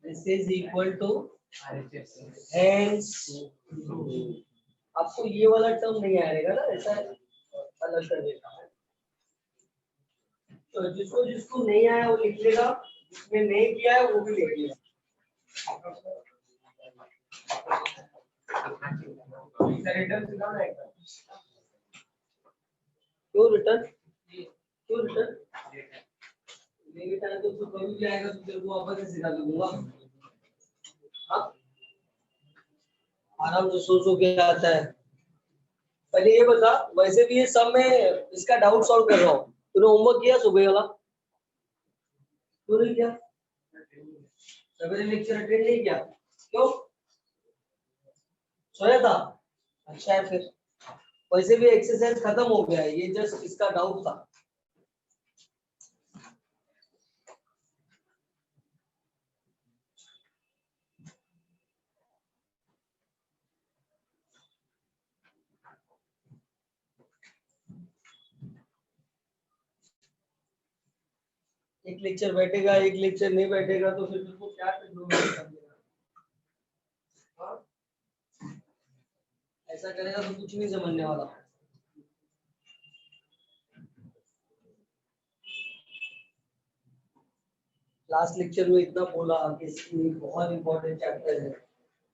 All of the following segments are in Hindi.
This is equal to hence आपको ये वाला टर्म नहीं आएगा ना, ऐसा अलग कर देता है। तो जिसको जिसको नहीं आया वो लिख लेगा, जिसने नहीं किया है वो भी लिख लेगा। क्यों रिटर्न नहीं बेटा, तो तू कभी भी आएगा तो तेरे को वापस से सिखा दूंगा। हाँ आराम से सो के आता है। पहले ये बता, वैसे भी ये सब में इसका डाउट सॉल्व कर रहा हूँ, तूने होमवर्क किया सुबह वाला? क्यों नहीं किया? सवेरे लेक्चर अटेंड नहीं किया, क्यों? सोया था? अच्छा है फिर। वैसे भी एक्सरसाइज खत्म हो गया है, ये जस्ट इसका डाउट था। एक लेक्चर बैठेगा, एक लेक्चर नहीं बैठेगा, तो फिर तुमको क्या करना? ऐसा करेगा तो कुछ नहीं समझने वाला। लास्ट लेक्चर में इतना बोला कि इसकी बहुत इंपॉर्टेंट चैप्टर है,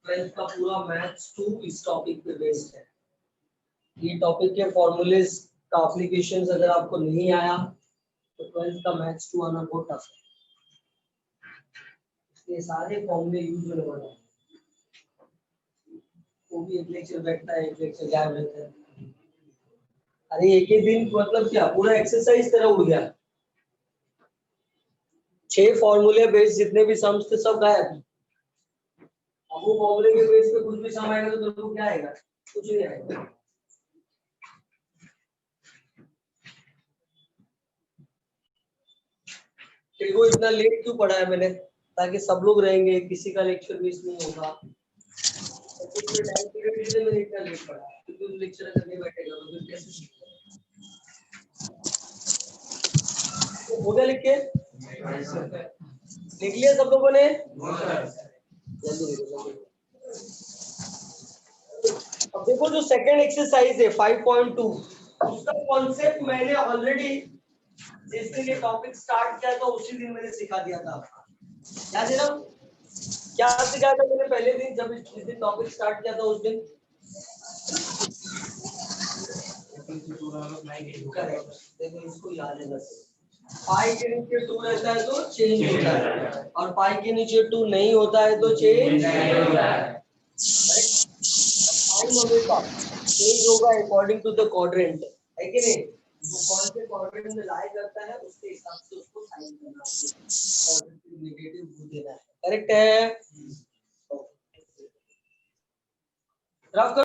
12th का पूरा मैथ्स 2 इस टॉपिक पे बेस्ड है। ये टॉपिक के फॉर्मूलेज का एप्लीकेशंस अगर आपको नहीं आया तो 12th का मैथ्स 2 आना बहुत टफ है। ये सारे फॉर्मूले यूज होने वाले हैं। वो भी एक लेक्चर बैठता है, एक लेक्चर गायब रहता है। अरे एक ही दिन मतलब क्या पूरा एक्सरसाइज तरह उड़ गया। 6 फॉर्मूले बेस जितने भी सम्स थे सब गायब। अब वो फॉर्मूले के बेस पे कुछ भी सम आएगा तो तेरे को क्या आएगा? कुछ नहीं आएगा। तेरे को इतना लेट क्यों पढ़ा है मैंने? ताकि सब लोग रहेंगे, किसी का लेक्चर मिस नहीं होगा। तो टाइम पीरियड के लिए मैंने इतना लेट पढ़ा है, क्योंकि उस लेक्चर करने बैठेगा तो फिर कैसे सीखेगा? तो हो गया लिख के? लिख लिया सब लोगों ने? जल्दी लिखो। अब देखो जो सेकंड एक्सरसाइज है 5.2, उसका कॉन्सेप्ट मैंने ऑलरेडी जिस दिन ये टॉपिक स्टार्ट किया था उसी दिन मैंने सिखा दिया था। याद है ना? क्या सिखाया था मैंने पहले दिन जब जिस दिन टॉपिक स्टार्ट किया था उस दिन? देखो इसको याद है बस। पाई के नीचे 2 रहता है तो चेंज होता है, और पाई के नीचे 2 नहीं होता है तो चेंज नहीं होता है। हमेशा चेंज होगा अकॉर्डिंग टू द क्वाड्रेंट, है कि नहीं? वो कौन से क्वाड्रेंट में लाई करता है उसके हिसाब से उसको साइन करना है, पॉजिटिव नेगेटिव देना है। करेक्ट है? ड्राफ्ट करो।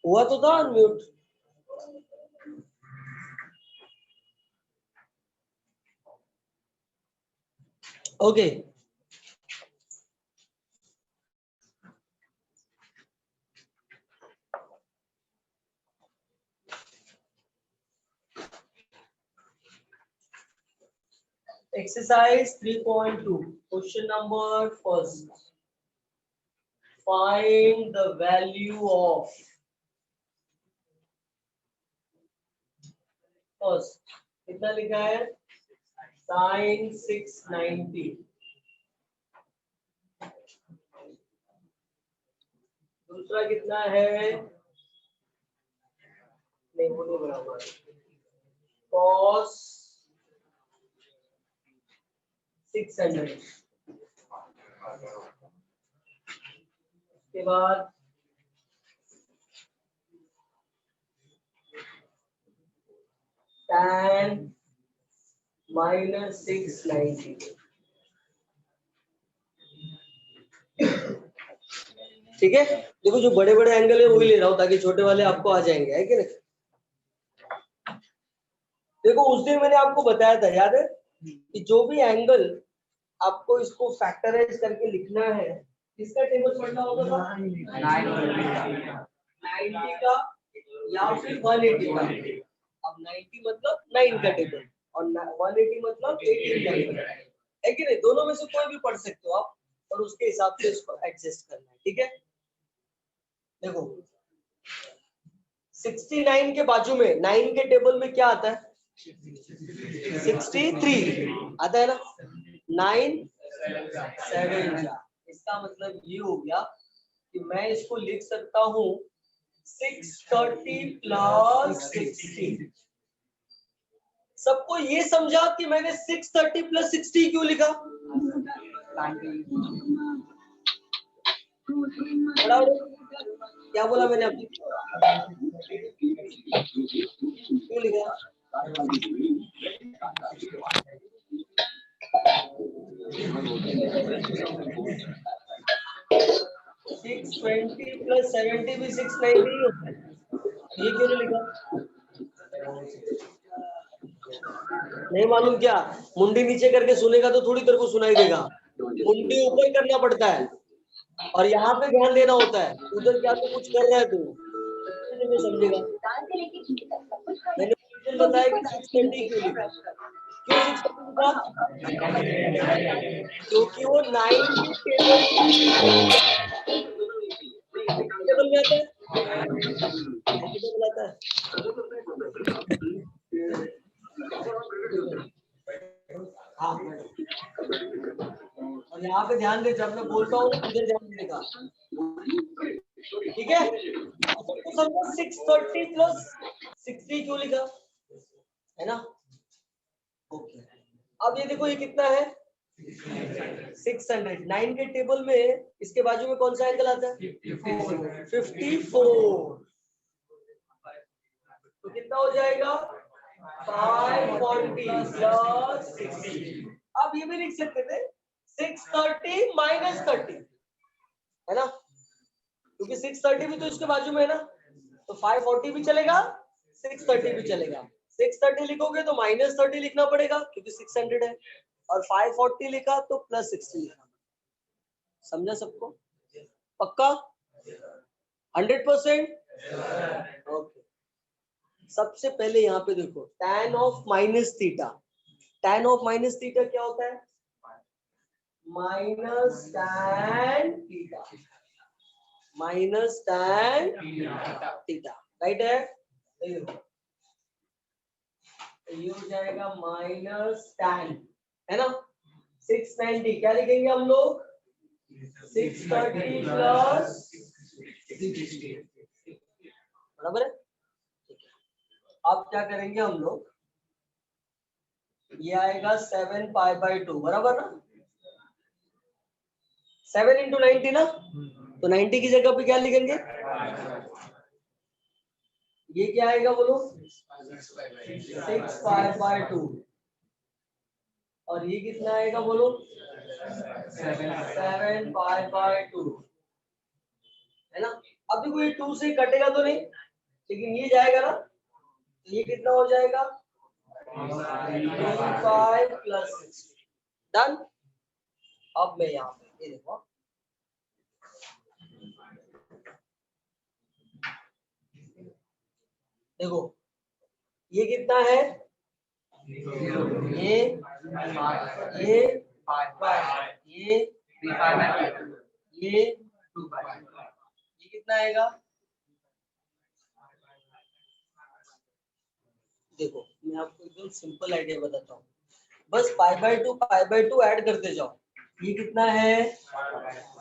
हुआ तो था unmute. Okay exercise 3.2 question number first, find the value of first कितना लिखा है? sin 690। दूसरा कितना है? नहीं वो नहीं बराबर, cos 600। उसके बाद tan -690। ठीक है, देखो जो बड़े बड़े एंगल है वही ले रहा हूँ ताकि छोटे वाले आपको आ जाएंगे, है कि नहीं। देखो उस दिन मैंने आपको बताया था, याद है कि जो भी एंगल आपको इसको फैक्टराइज करके लिखना है, किसका टेबल पढ़ना होगा था? 90 का या फिर 180 का। अब 90 मतलब 9 का टेबल और 180 मतलब 18 का टेबल, है कि नहीं। दोनों में से कोई भी पढ़ सकते हो आप, और उसके हिसाब से इसको एडजस्ट करना है, ठीक है। देखो 69 के बाजू में 9 के टेबल में क्या आता है? 63 आता है ना। 9 7 इसका मतलब ये हो गया कि मैं इसको लिख सकता हूँ 630 प्लस 60। सबको ये समझा कि मैंने 630 प्लस 60 क्यों लिखा? क्या बोला मैंने आपको? क्यों लिखा? 620 प्लस 70 भी 690 होता है। ये क्यों नहीं लिखा? नहीं मालूम क्या? मुंडी नीचे करके सुनेगा तो थोड़ी देर को सुनाई देगा, मुंडी ऊपर करना पड़ता है और यहाँ पे ध्यान देना होता है। उधर क्या तो कुछ कर रहा है तू, नहीं समझेगा। मैंने बताया कि 620 क्यों लिखा? क्यों 620 लिखा? क्योंकि वो 9 के टेबल में आता है, टेबल आता है। हाँ, और यहाँ पे ध्यान दे, जब मैं बोलता हूँ इधर ध्यान देगा, ठीक है। तो समझो 630 प्लस 60 क्यों लिखा है ना। ओके, अब ये देखो ये कितना है? 600। 9 के टेबल में इसके बाजू में कौन सा एंगल आता है? 54। तो कितना हो जाएगा? 540 प्लस 60। अब ये भी लिख सकते थे 630 माइनस 30, है ना, क्योंकि 630 भी तो इसके बाजू में है ना। तो 540 भी चलेगा, 630 भी चलेगा। 630 लिखोगे तो माइनस 30 लिखना पड़ेगा क्योंकि 600 है, और 540 लिखा तो प्लस 60 लिखना। समझा सबको? पक्का? 100%? ओके। सबसे पहले यहाँ पे देखो tan of minus theta. tan of minus theta क्या होता है? Minus tan theta, minus tan theta, right है। ये हो जाएगा माइनस tan, है ना। 690 क्या लिखेंगे हम लोग? 630 प्लस 60, बराबर है। अब क्या करेंगे हम लोग? ये आएगा 7 पाई बाई 2, बराबर ना। 7 इंटू 90 ना, तो 90 की जगह पे क्या लिखेंगे? ये क्या आएगा बोलो? 6 पाई बाई 2। और ये कितना आएगा बोलो? 7 पाई बाई 2, है ना। अब देखो ये 2 से कटेगा तो नहीं, लेकिन ये जाएगा ना, तो ये कितना हो जाएगा? 5 प्लस 60। डन। अब मैं यहाँ पे ये देखो, देखो ये कितना है? ये ये कितना आएगा? देखो मैं आपको एकदम सिंपल आइडिया बताता हूँ, बस पाई बाई टू ऐड करते जाओ। ये कितना है?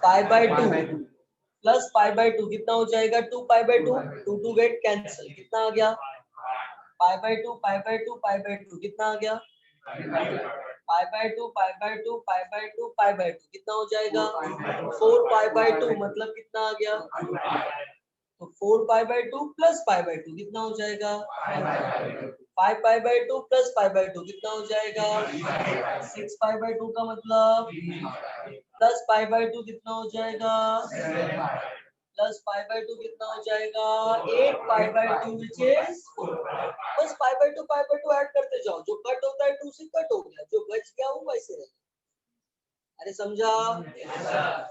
Pi by 2 plus pi by 2 कितना हो जाएगा? 2 pi by 2, 2 two get cancel, कितना आ गया? Pi by 2 pi by 2 pi by 2 कितना आ गया? Pi by 2 pi by 2 pi by 2 pi by 2 कितना हो जाएगा? 4 पाई बाई 2 मतलब कितना आ गया? तो 4 पाई बाई 2 प्लस पाई बाई 2 कितना हो जाएगा? 5 पाई बाई 2 प्लस पाई बाई 2 कितना हो जाएगा 6 पाई बाई 2 का मतलब प्लस पाई बाई 2 कितना हो जाएगा प्लस पाई बाई 2 कितना हो जाएगा 8 पाई बाई 2 विच इज 4। बस पाई बाई 2 ऐड करते जाओ, जो कट होता है 2 से कट हो गया, जो बच गया वो वैसे रहेगा। अरे समझा?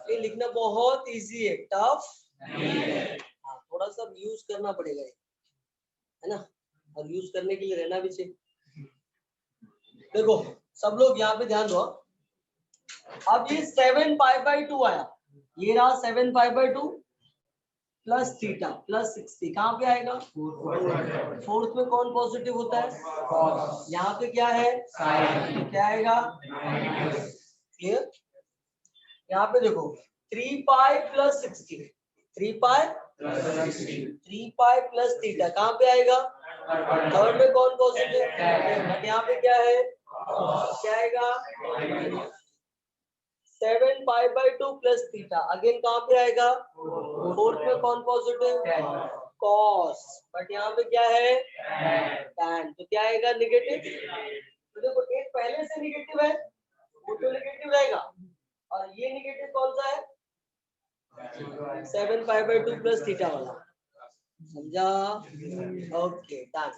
ये लिखना बहुत इजी है, टफ हाँ, थोड़ा सा यूज करना पड़ेगा है ना, और यूज करने के लिए रहना भी चाहिए। देखो सब लोग यहाँ पे ध्यान दो, अब ये 7 पाई बाई 2 आया, ये रहा 7 पाई बाई 2 प्लस थीटा प्लस 60 कहाँ पे आएगा फोर्थ में कौन पॉजिटिव होता है यहाँ पे क्या है साइन, क्या आएगा क्लियर। यहाँ पे देखो 3 पाई प्लस 60, 3 पाई प्लस थीटा कहाँ पे आएगा थर्ड में कौन पॉजिटिव, बट यहाँ पे क्या है क्या आएगा 7 पाई बाई 2 प्लस थीटा, अगेन कहाँ पे आएगा फोर्थ में कौन पॉजिटिव कॉस, बट यहाँ पे क्या है tan, तो क्या आएगा निगेटिव। तो देखो एक पहले से निगेटिव है वो तो निगेटिव रहेगा, और ये निगेटिव कौन सा है 7 पाई बाई 2 प्लस थीटा वाला, समझा? Okay done.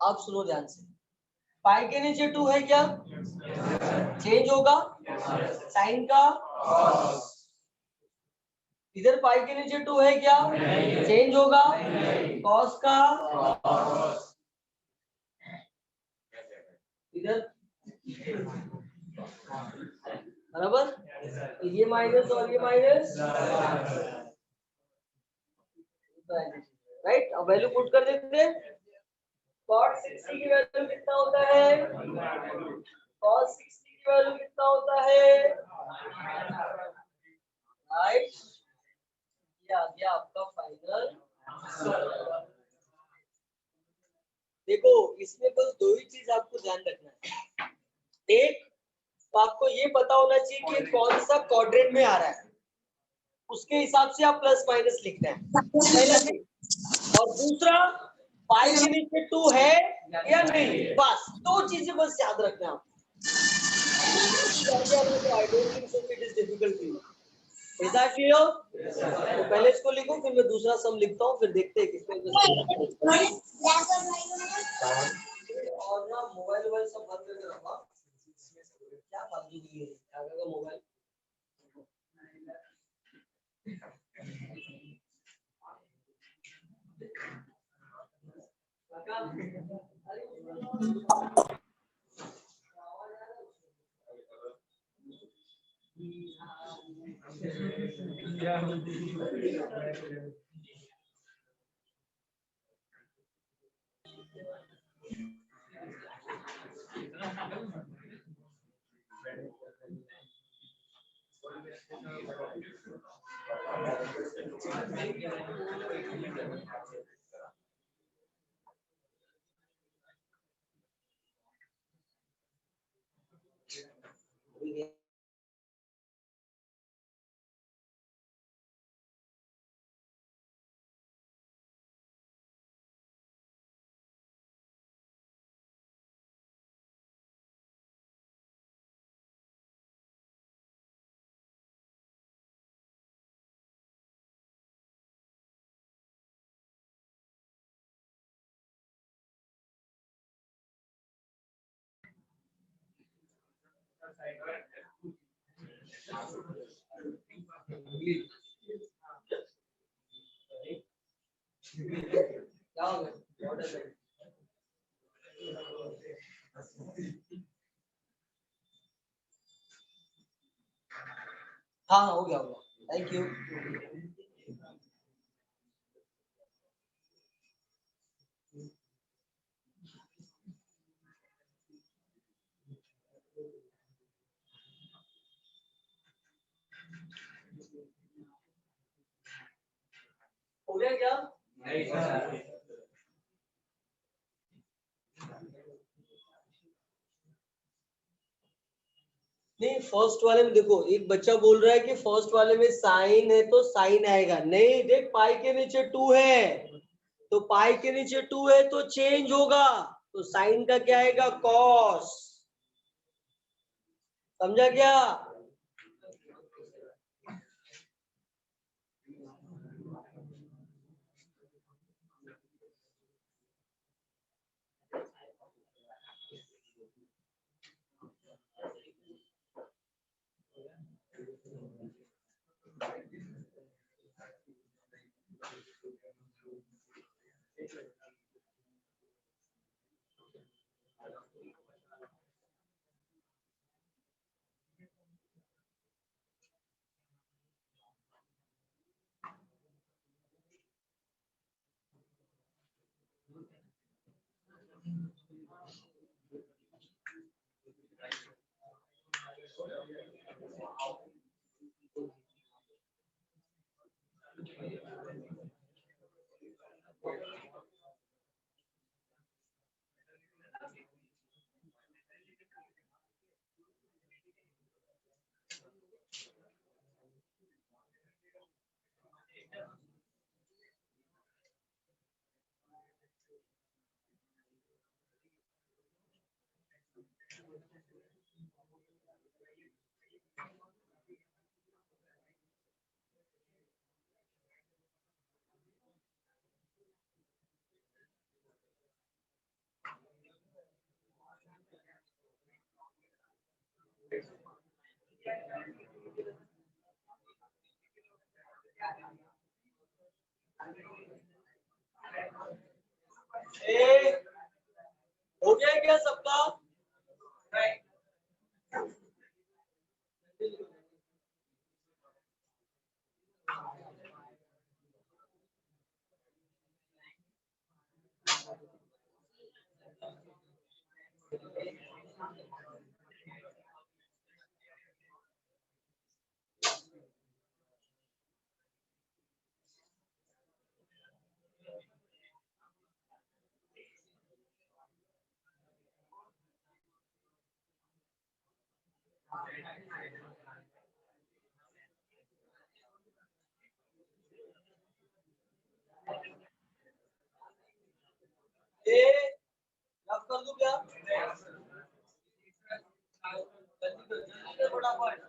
अब सुनो ध्यान से, पाई के नीचे 2 है क्या चेंज होगा साइन का, इधर पाई के नीचे 2 है क्या चेंज होगा कॉस का, इधर बराबर, ये माइनस और ये माइनस राइट। अब वैल्यू पुट कर देते हैं, cos 60 की वैल्यू कितना होता है cos 60 की वैल्यू कितना होता है राइट, ये आ गया आपका फाइनल। देखो इसमें बस दो ही चीज आपको ध्यान रखना है, एक तो आपको ये पता होना चाहिए कि कौन सा क्वाड्रेंट में आ रहा है, उसके हिसाब से आप प्लस माइनस लिखना है पहला चीज, और दूसरा पाई के नीचे 2 है या नहीं, बस दो चीजें बस याद रखना है आपको। I don't think so it is difficult for you, is that clear? तो पहले इसको लिखो फिर मैं दूसरा सम लिखता हूँ, फिर देखते हैं किसमें और ना मोबाइल सब बंद करके रखा, क्या फालतू की है क्या मोबाइल। क्या हो गया हाँ हो गया थैंक यू। हो गया क्या नहीं सर। नहीं फर्स्ट वाले में देखो एक बच्चा बोल रहा है कि फर्स्ट वाले में साइन है तो साइन आएगा, नहीं देख पाई के नीचे 2 है तो पाई के नीचे 2 है तो चेंज होगा, तो साइन का क्या आएगा, कॉस। समझा क्या? हो गया क्या सबका? ए रब कर दूं क्या? फटाफट।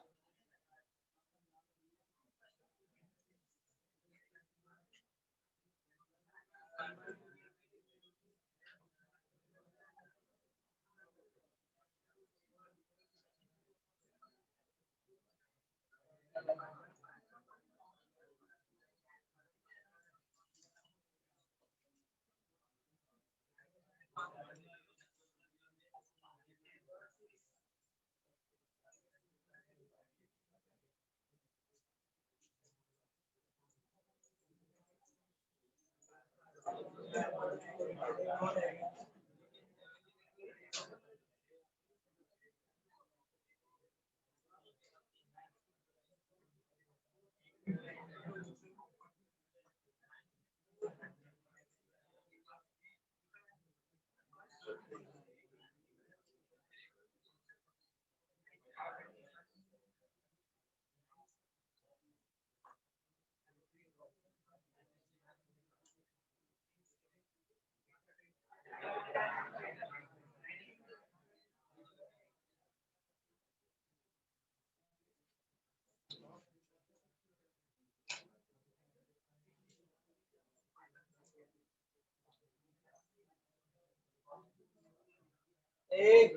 एक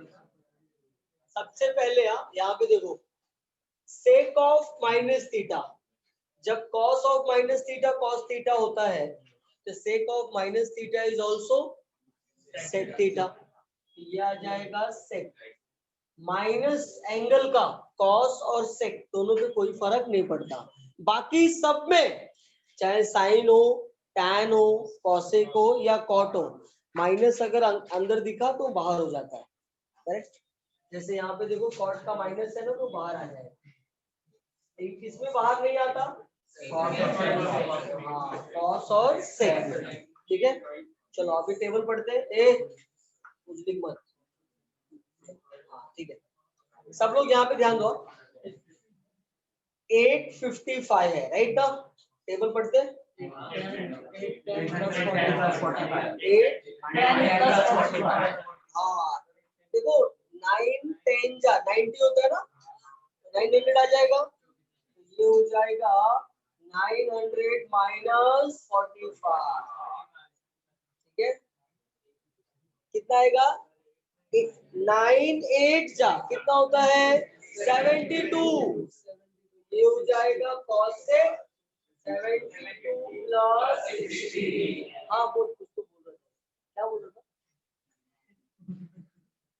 सबसे पहले यहाँ पे देखो, सेक ऑफ माइनस थीटा, जब cos of minus theta cos theta होता है तो sec of minus theta is also sec theta. ये आ जाएगा सेक। माइनस एंगल का कॉस और सेक दोनों पे कोई फर्क नहीं पड़ता, बाकी सब में चाहे साइन हो, टैन हो, कॉसेक हो या कॉट हो, माइनस अगर अंदर दिखा तो बाहर हो जाता है। करेक्ट? जैसे यहाँ पे देखो कॉट का माइनस है ना तो बाहर आ जाएगा, लेकिन किसमें बाहर नहीं आता? कॉस और सेक। ठीक है, चलो अभी टेबल पढ़ते हैं। कुछ लिख मत। ठीक है, सब लोग यहाँ पे ध्यान दो। 855 है, राइट ना? टेबल पढ़ते हैं। हाँ देखो 9 10 जा 90 होता है ना, 900 आ जाएगा, ये हो जाएगा 900 माइनस 45, ठीक है, कितना आएगा 9 8 जा कितना होता है 72, ये हो जाएगा cos से 72 प्लस 60। हाँ बोल, कुछ तो बोल रहा था, क्या बोल रहा था,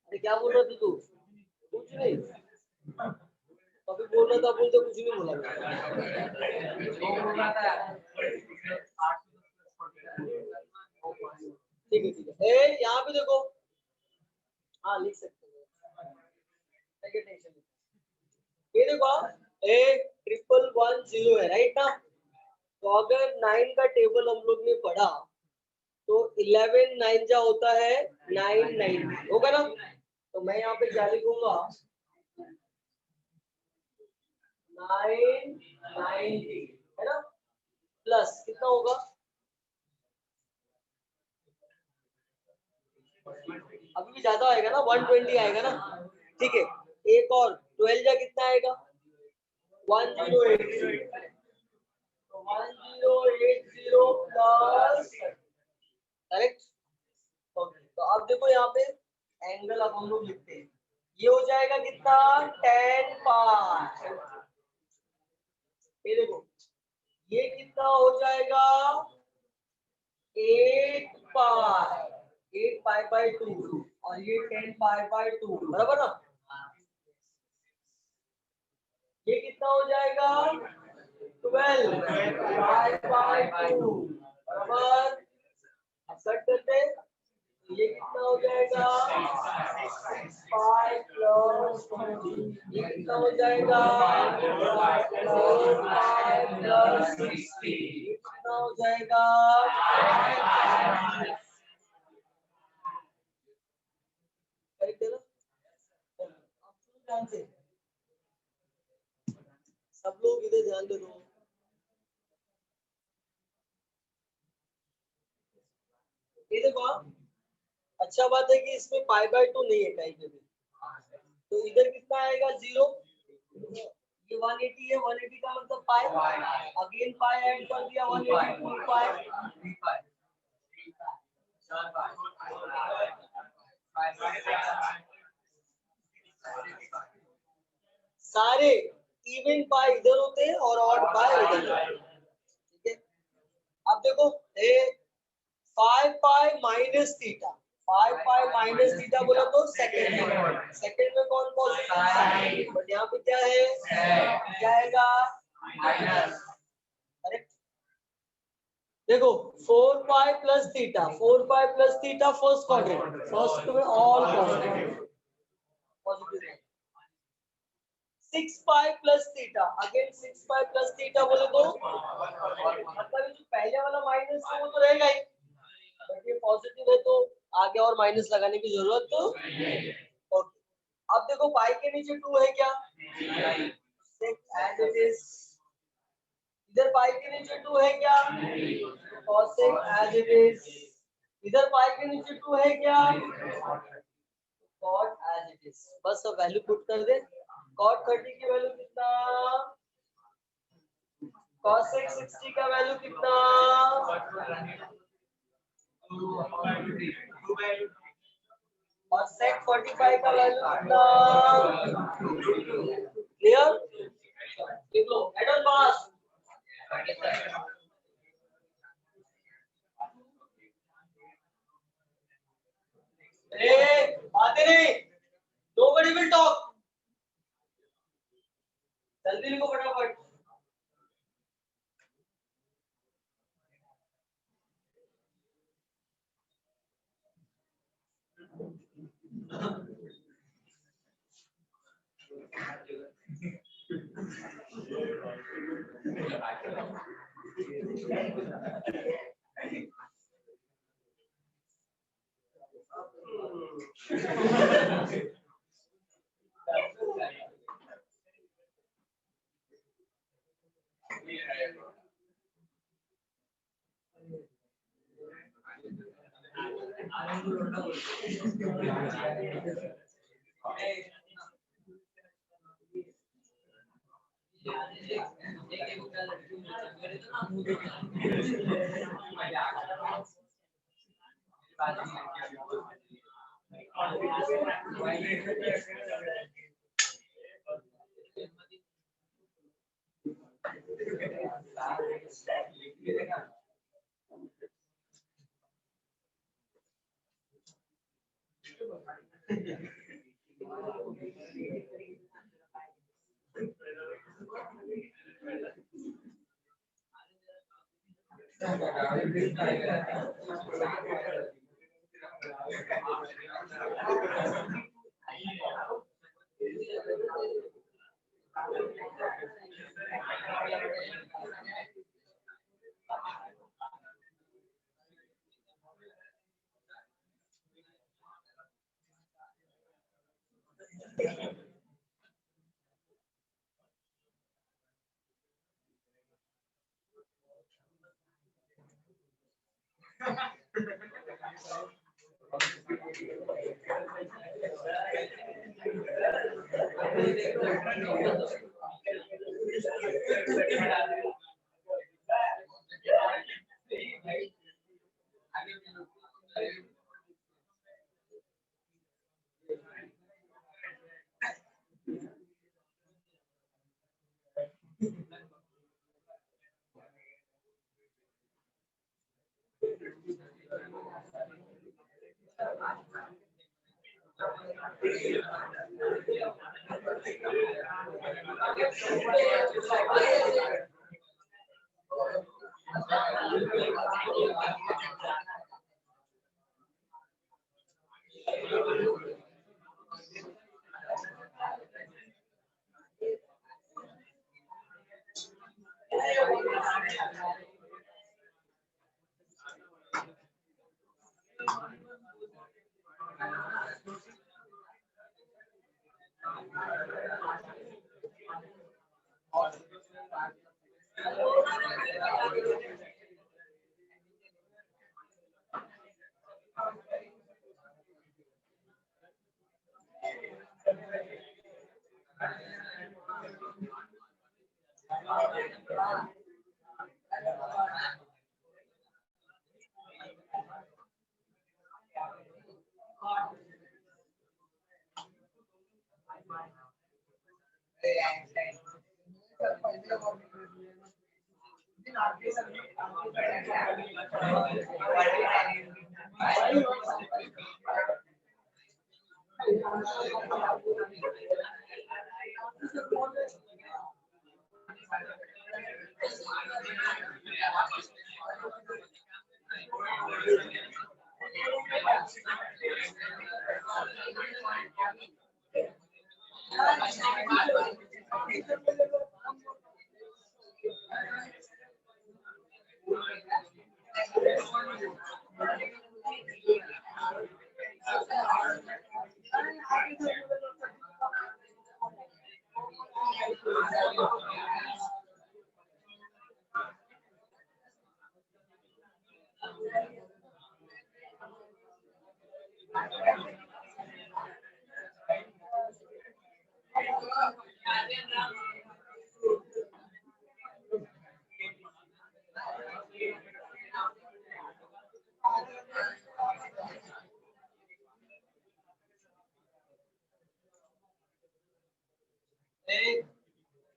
अरे क्या बोल रहा था तू, कुछ नहीं, अभी बोल रहा था, बोलते कुछ नहीं बोला, ठीक है ठीक है, ए यहाँ पे देखो, हाँ लिख सकते हो, टेंशन, ये देखो ए 1110 है राइट ना, तो अगर 9 का टेबल हम लोग ने पढ़ा तो 11 9 जा होता है 990 होगा ना, तो मैं यहाँ पे क्या लिखूंगा 990 है ना, प्लस कितना होगा, अभी भी ज्यादा आएगा ना 120 आएगा ना, ठीक है, एक और 12 जा कितना आएगा 1080, तो 1080 प्लस करेक्ट, तो अब देखो यहाँ पे एंगल अब हम लोग लिखते हैं, ये हो जाएगा कितना 10 पाई, ये देखो ये कितना हो जाएगा 8 पाई, 8 पाई बाय 2 और ये 10 पाई बाय 2 बराबर ना, ये कितना हो जाएगा 12 पाई बाय 2 बराबर, अब कट करते हैं, ये कितना हो जाएगा 5 प्लस 20, ये कितना हो जाएगा 5 प्लस 60, ये कितना हो जाएगा, करेक्ट है ना, आप ध्यान से सब लोग इधर ध्यान दे दो, ये देखो अच्छा बात है कि इसमें पाई बाय 2 नहीं है कहीं पे भी, तो इधर कितना आएगा 0, ये 180 है, 180 का मतलब पाई, अगेन पाई ऐड कर दिया 180 पाई, सारे इवन पाई इधर होते हैं और ऑड पाई उधर, ठीक है, अब देखो ए 5 पाई माइनस थीटा, 5 पाई माइनस थीटा बोला तो सेकंड में कौन पॉजिटिव, बट यहाँ पे क्या है, क्या आएगा माइनस, करेक्ट, देखो 4 pi plus theta, 4 pi plus theta first quadrant, first में all positive, 6 pi plus theta, again 6 pi plus theta बोले तो मतलब जो पहले वाला माइनस है वो तो रहेगा ही, बट ये पॉजिटिव है तो आगे और माइनस लगाने की जरूरत तो ओके, अब देखो पाई के नीचे 2 है क्या, एज इट इज, इधर पाई के नीचे 2 है क्या, cosec एज इट इज, इधर पाई के नीचे 2 है क्या, cot एज इट इज, बस अब वैल्यू पुट कर दे, cot 30 की वैल्यू कितना, cosec 60 का वैल्यू कितना, और sec 45 का वैल्यू कितना, क्लियर, देख लो एडन पास, बातें नहीं, nobody will talk, जल्दी लिखो फटाफट,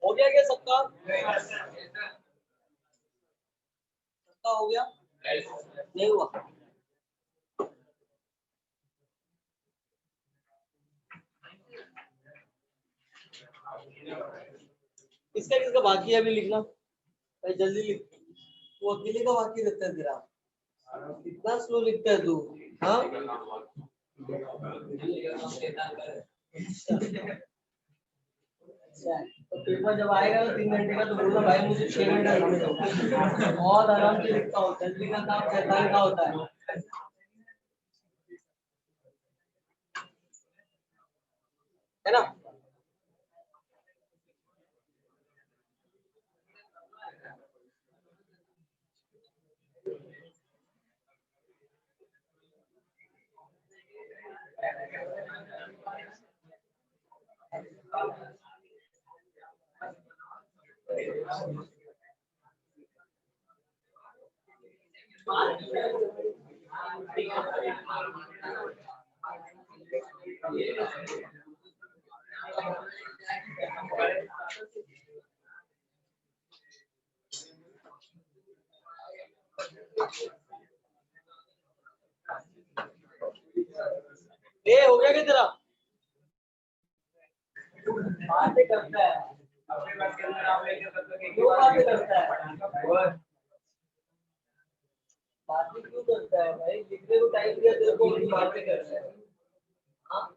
हो गया क्या सबका? सबका हो गया? नहीं हुआ? किसका किसका बाकी है अभी लिखना? भाई जल्दी लिख। वो अकेले का बाकी रखता है तेरा। कितना स्लो लिखता है तू? हाँ? अच्छा, तो पेपर जब आएगा तो 3 घंटे का तो बोलना भाई मुझे 6 घंटे लगने दो। बहुत आराम से लिखता हूँ, जल्दी का काम शैतान का होता है। है ना? ए हो गया क्या तेरा? बातें करता है अपने बात के अंदर आप लेके क्यों बातें करता है? बातें क्यों करता है भाई? जितने को टाइम दिया तेरे को उतनी बातें करता है। हाँ?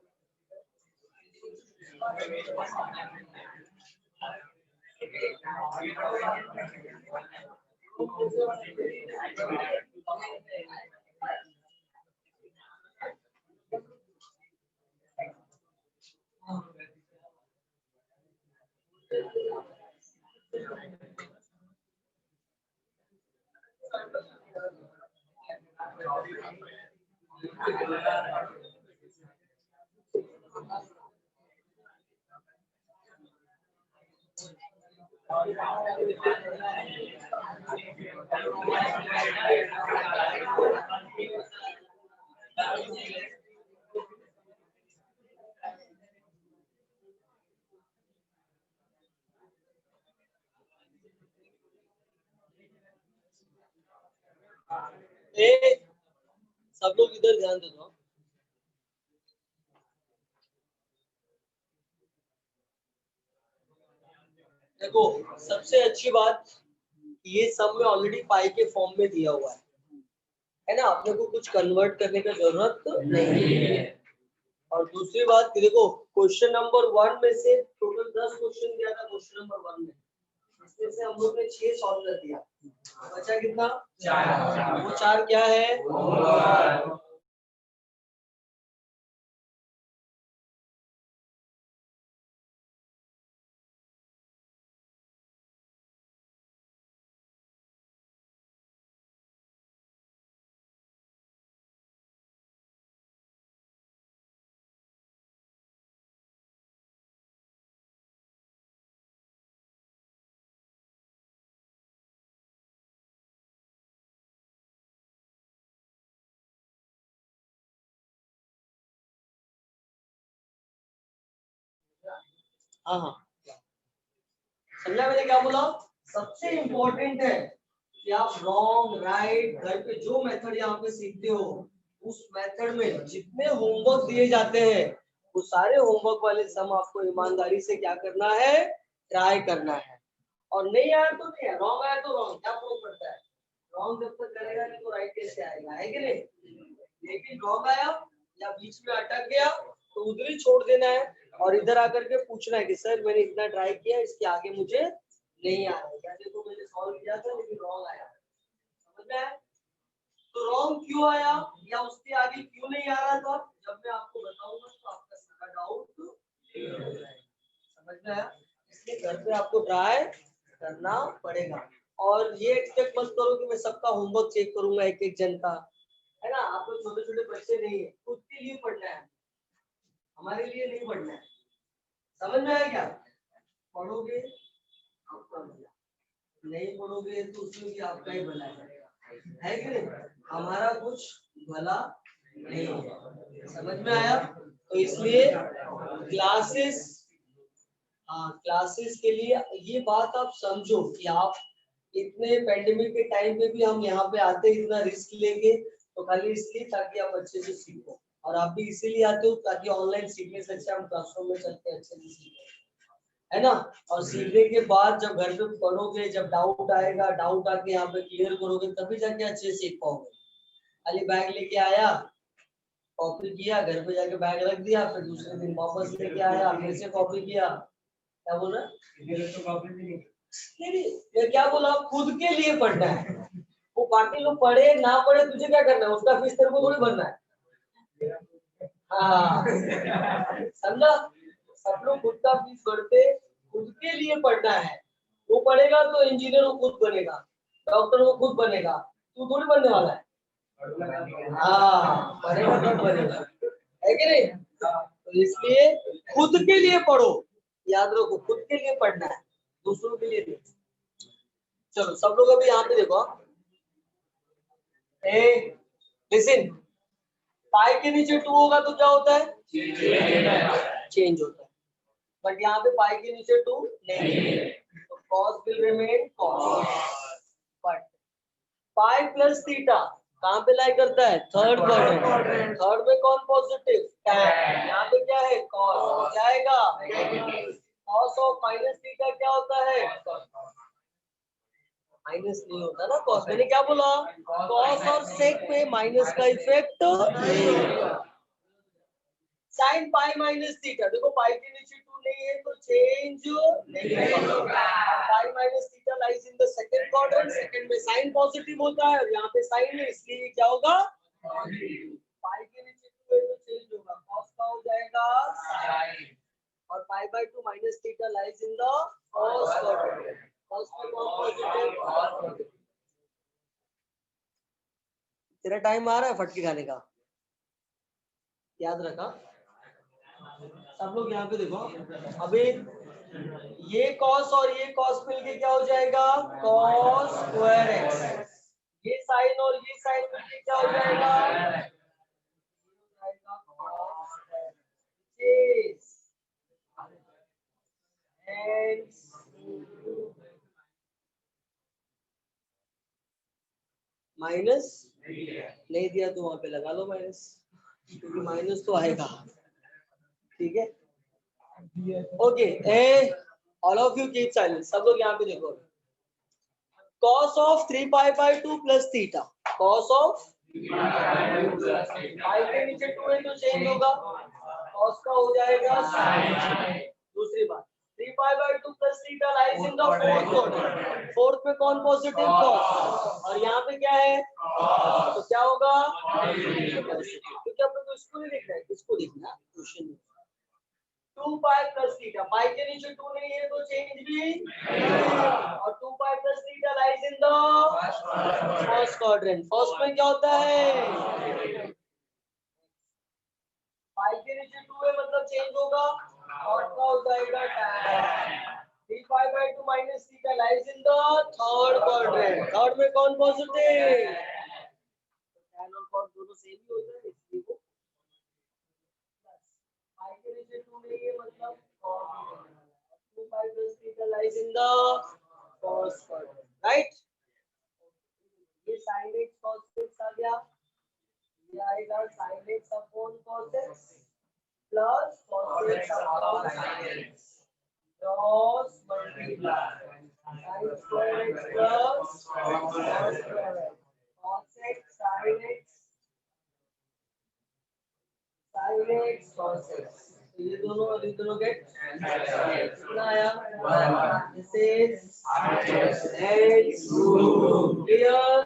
ए, सब लोग इधर ध्यान दे दो। देखो सबसे अच्छी बात, ये सब में ऑलरेडी पाई के फॉर्म में दिया हुआ है ना, अपने को कुछ कन्वर्ट करने का जरूरत नहीं है। और दूसरी बात देखो, क्वेश्चन नंबर 1 में से टोटल 10 क्वेश्चन दिया था क्वेश्चन नंबर 1 में, इसमें से हम लोग ने 6 सॉल्व कर दिया, बचा कितना? 4। वो 4 क्या है? हाँ हाँ, समझा मैंने क्या बोला? सबसे इम्पोर्टेंट है कि आप रॉन्ग राइट घर पे जो मेथड यहाँ पे सीखते हो, उस मेथड में जितने होमवर्क दिए जाते हैं वो सारे होमवर्क वाले सम आपको ईमानदारी से क्या करना है? ट्राई करना है। और नहीं आया तो नहीं है, रॉन्ग आया तो रॉन्ग, क्या फर्क पड़ता है? रॉन्ग जब तक करेगा नहीं तो राइट कैसे आएगा, है कि नहीं? लेकिन रॉन्ग आया या बीच में अटक गया तो उधर ही छोड़ देना है और इधर आकर के पूछना है कि सर मैंने इतना ट्राई किया, इसके आगे मुझे नहीं आ रहा है, या देखो मैंने सॉल्व किया था लेकिन रॉन्ग आया। समझ में आया? तो रॉन्ग क्यों आया या उसके आगे क्यों नहीं आ रहा था, जब मैं आपको बताऊंगा तो आपका सारा डाउट क्लियर हो जाएगा। समझ में आया? इसलिए घर पे आपको ट्राई करना पड़ेगा। और ये एक्सपेक्ट मत करो कि मैं सबका होमवर्क चेक करूंगा एक एक जन का, है ना? आप लोग छोटे छोटे बच्चे नहीं है, खुद के लिए पढ़ना है, हमारे लिए नहीं पढ़ना है। समझ में आया क्या? पढ़ोगे आपका भला, नहीं पढ़ोगे तो उसमें भी आपका ही भला है कि नहीं? हमारा कुछ भला नहीं है। समझ में आया? तो इसलिए क्लासेस, हाँ क्लासेस के लिए ये बात आप समझो कि आप इतने पेंडेमिक के टाइम पे भी हम यहाँ पे आते इतना रिस्क लेंगे तो खाली इसलिए ताकि आप अच्छे से सीखो, और आप भी इसीलिए आते हो ताकि ऑनलाइन सीखने से अच्छा हम क्लासरूम में चलते अच्छे से सीखें, है ना? और सीखने के बाद जब घर पे पढ़ोगे, जब डाउट आएगा, डाउट आके यहाँ पे क्लियर करोगे तभी जाके अच्छे से सीख पाओगे। खाली बैग लेके आया, कॉपी किया, घर पे जाके बैग रख दिया, फिर दूसरे दिन वापस लेके आया, फिर से कॉपी किया, क्या बोल रहा है? नहीं, ये क्या बोला? खुद के लिए पढ़ना है। वो बाकी लोग पढ़े ना पढ़े तुझे क्या करना है? उसका फीस तेरे को थोड़ी भरना है। हाँ समझा? सब लोग खुद का फीस भरते, खुद के लिए पढ़ना है। वो पढ़ेगा तो इंजीनियर वो खुद बनेगा, डॉक्टर वो खुद बनेगा, तू थोड़ी बनने वाला है। हाँ पढ़ेगा तब बनेगा, है कि नहीं? तो इसलिए खुद के लिए पढ़ो, याद रखो खुद के लिए पढ़ना है, दूसरों के लिए नहीं। चलो सब लोग अभी यहाँ पे देखो, ए लिसन, पाई के नीचे 2 होगा तो क्या होता है? चेंज होता है, बट यहाँ पे पाई के नीचे 2 नहीं है, तो cos will remain cos, but pi plus theta कहाँ पे लाई करता है? थर्ड क्वाड्रेंट, थर्ड में कौन पॉजिटिव? टैन, यहाँ पे क्या है? कॉस, क्या आएगा? कॉस ऑफ माइनस थीटा क्या होता है? माइनस नहीं होता ना कॉस, मैंने क्या बोला? कॉस और सेक पे माइनस का इफेक्ट नहीं होगा। साइन पाई माइनस थीटा, देखो पाई के नीचे 2 नहीं है तो चेंज नहीं होगा, पाई minus theta lies in the second quadrant, second में साइन पॉजिटिव होता है और यहाँ पे साइन है, इसलिए क्या होगा? पाई के नीचे 2 है तो चेंज होगा, कॉस का हो जाएगा साइन, और pi by 2 minus theta lies in the first quadrant, first में कौन पॉजिटिव? तेरा टाइम आ रहा है फटके खाने का, याद रखा। सब लोग यहाँ पे देखो, अभी ये कॉस और ये कॉस मिलके क्या हो जाएगा? कॉस स्क्वायर एक्स, ये साइन और ये साइन मिलके क्या हो जाएगा? माइनस नहीं दिया तो वहां पे लगा लो माइनस, क्योंकि माइनस तो आएगा, ठीक है? Okay, A all of you keep silent, सब लोग यहाँ पे देखो, cos of 3 pi by 2 plus theta, cos of पाई के नीचे 2 है तो चेंज होगा, cos का हो जाएगा sin। दूसरी बात 3 pi by 2 plus theta lies in the fourth quadrant, fourth में कौन पॉजिटिव? cos, और यहाँ पे क्या है? तो क्या होगा? क्योंकि अपन को इसको नहीं लिखना है, किसको लिखना है? क्वेश्चन में 2 पाई प्लस थीटा, पाई के नीचे 2 नहीं है तो चेंज भी और 2 पाई plus theta lies in the first quadrant, first में क्या होता है? पाई के नीचे 2 है मतलब चेंज होगा, और क्या हो जाएगा? tan 3 pi by 2 minus theta lies in the third quadrant, third में कौन पॉजिटिव? tan और cos दोनों सेम ही होता है, इसलिए वो पाई के नीचे 2 नहीं है मतलब 2 पाई plus theta lies in the first quadrant, right? ये sin x cos x आ गया, ये आएगा sin x upon cos x plus cos x upon sin x cross multiply sin square x plus cos square x, cos x sin x cos x, ये दोनों गेट कितना आया? This is x clear?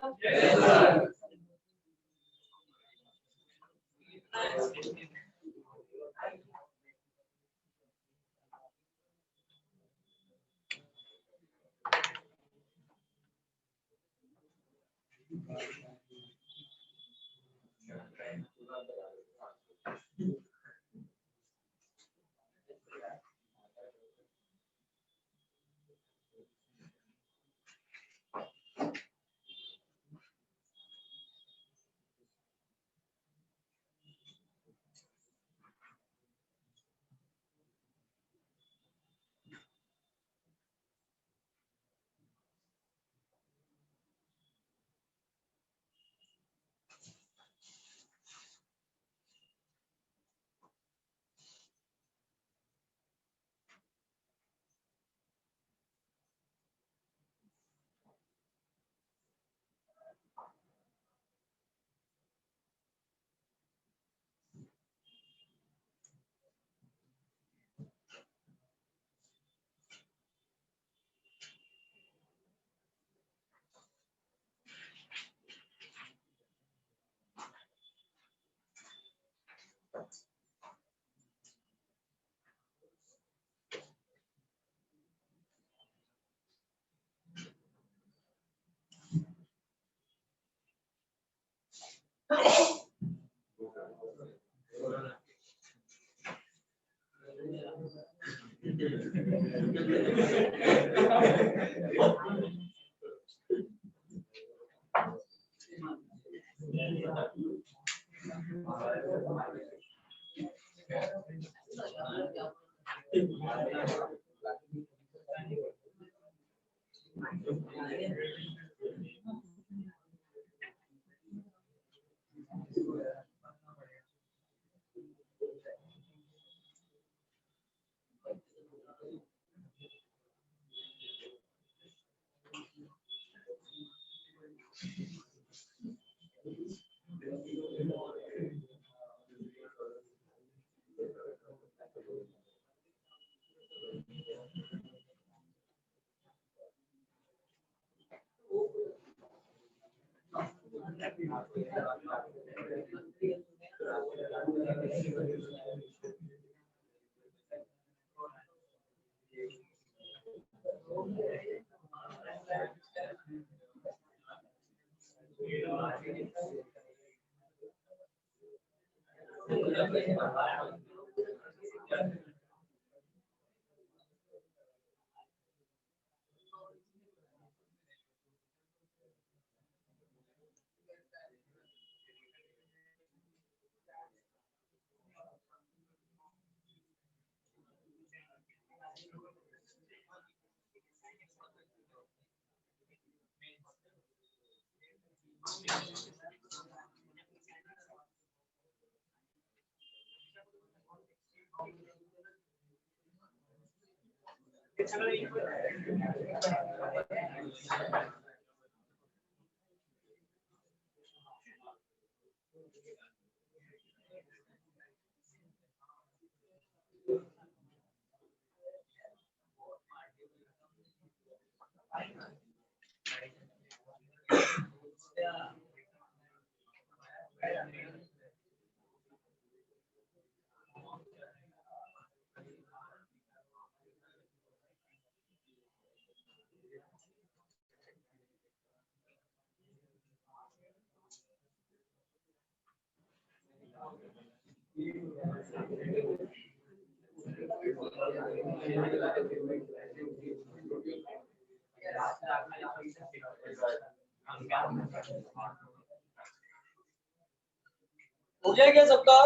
हो गया क्या सबका?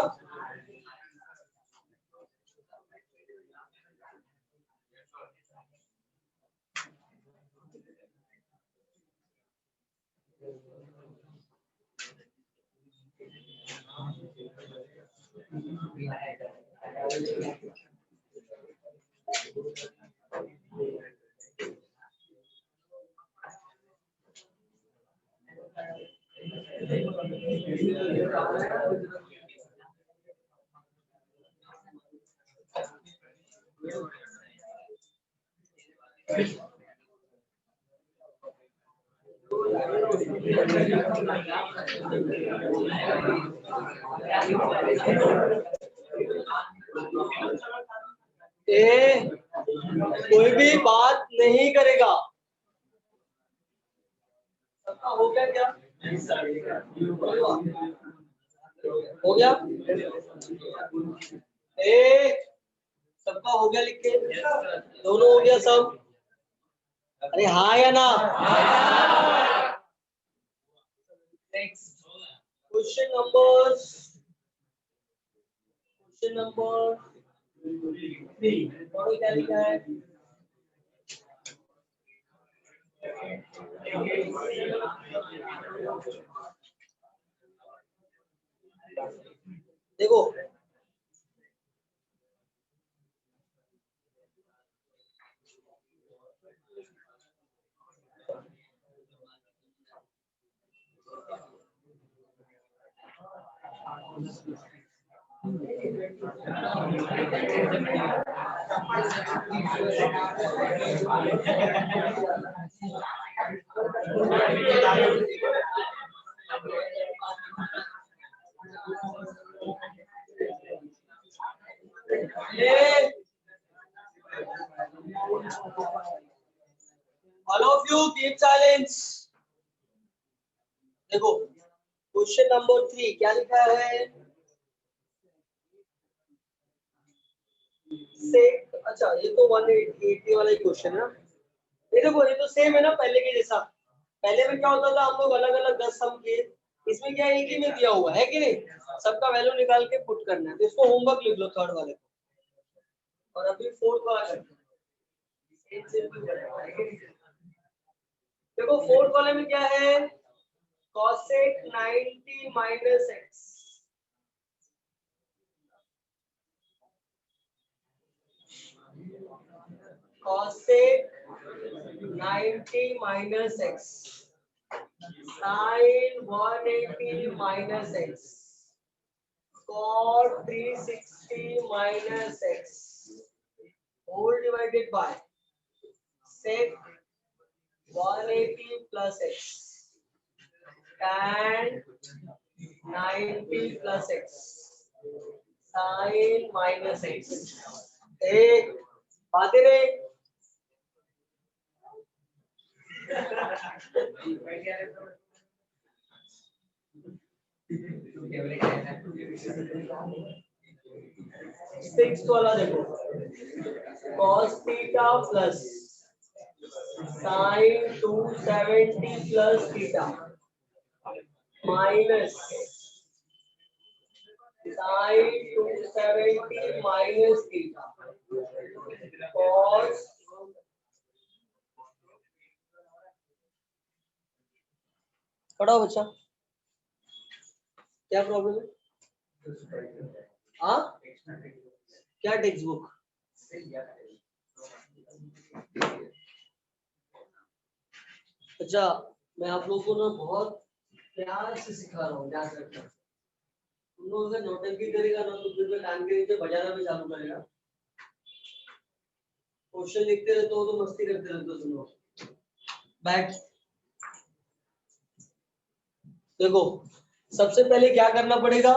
कोई भी बात नहीं करेगा। सबका हो गया क्या? हो गया? सबका हो गया लिख के? दोनों हो गया सब? अरे हाँ या ना? क्वेश्चन नंबर 3 पढ़ो क्या लिखा है। देखो all of you keep silence। देखो क्वेश्चन नंबर 3 क्या लिखा है? सेक अच्छा ये तो 180 वाला ही क्वेश्चन है ना। ये देखो ये तो सेम है ना पहले के जैसा। पहले में क्या होता था, हम लोग अलग अलग 10 सम किए। इसमें क्या एक ही में दिया हुआ है कि नहीं, सबका वैल्यू निकाल के पुट करना है। तो इसको होमवर्क लिख लो थर्ड वाले को। और अभी फोर्थ वाला करते हैं। देखो फोर्थ वाले में क्या है, cosec 90 minus x. cosec 90 minus x sin 180 minus x cot 360 minus x whole divided by sec 180 plus x tan 90 plus x sin minus x. एक बातें रे। सिक्स वाला देखो, cos थीटा प्लस sin 270 प्लस theta minus sin 270 minus theta cos पढ़ाओ बच्चा, क्या प्रॉब्लम है? हाँ क्या टेक्स्ट बुक? अच्छा मैं आप लोगों को ना बहुत प्यार से सिखा रहा हूँ, याद रखना। तुम लोग अगर नौटंकी करेगा ना तो फिर मैं कान के नीचे बजाना भी चालू करेगा। क्वेश्चन लिखते रहते हो तो मस्ती करते रहते हो तुम लोग। बैठ। देखो सबसे पहले क्या करना पड़ेगा,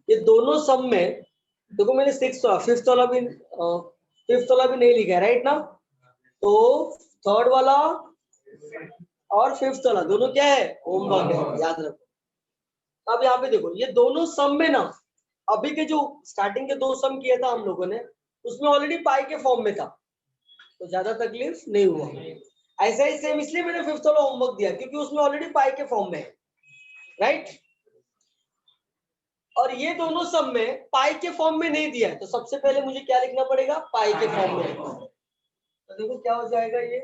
ये दोनों सम में देखो मैंने फिफ्थ वाला भी नहीं लिखा है राइट ना। तो थर्ड वाला और फिफ्थ वाला दोनों क्या है, होमवर्क है, याद रखो। अब यहाँ पे देखो ये दोनों सम में ना, अभी के जो स्टार्टिंग के दो सम किया था हम लोगों ने उसमें ऑलरेडी पाई के फॉर्म में था, तो ज्यादा तकलीफ नहीं हुआ। ऐसा ही सेम इसलिए मैंने फिफ्थ वाला होमवर्क दिया क्योंकि उसमें ऑलरेडी पाई के फॉर्म में है, राइट। और ये दोनों सम में पाई के फॉर्म में नहीं दिया है, तो सबसे पहले मुझे क्या लिखना पड़ेगा, पाई के फॉर्म में। तो देखो क्या हो जाएगा, ये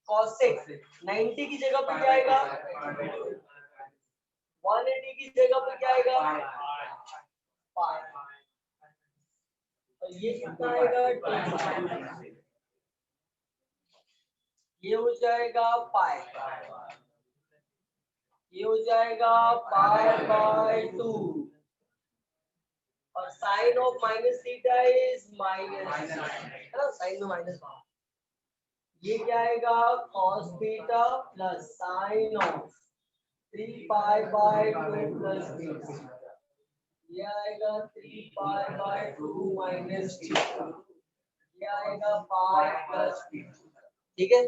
cosec 90 की जगह पर क्या आएगा, 180 की जगह पर क्या आएगा, पाई। और ये कितना आएगा, 2। ये हो जाएगा पाई, ये हो जाएगा पाई बाय 2। और sine of minus theta is minus, है ना, साइन में माइनस। ये क्या आएगा, cos theta plus sine of 3 pi by 2 plus theta. ये आएगा 3 पाई बाय 2 माइनस थीटा। ये आएगा पाई प्लस थीटा। ठीक है,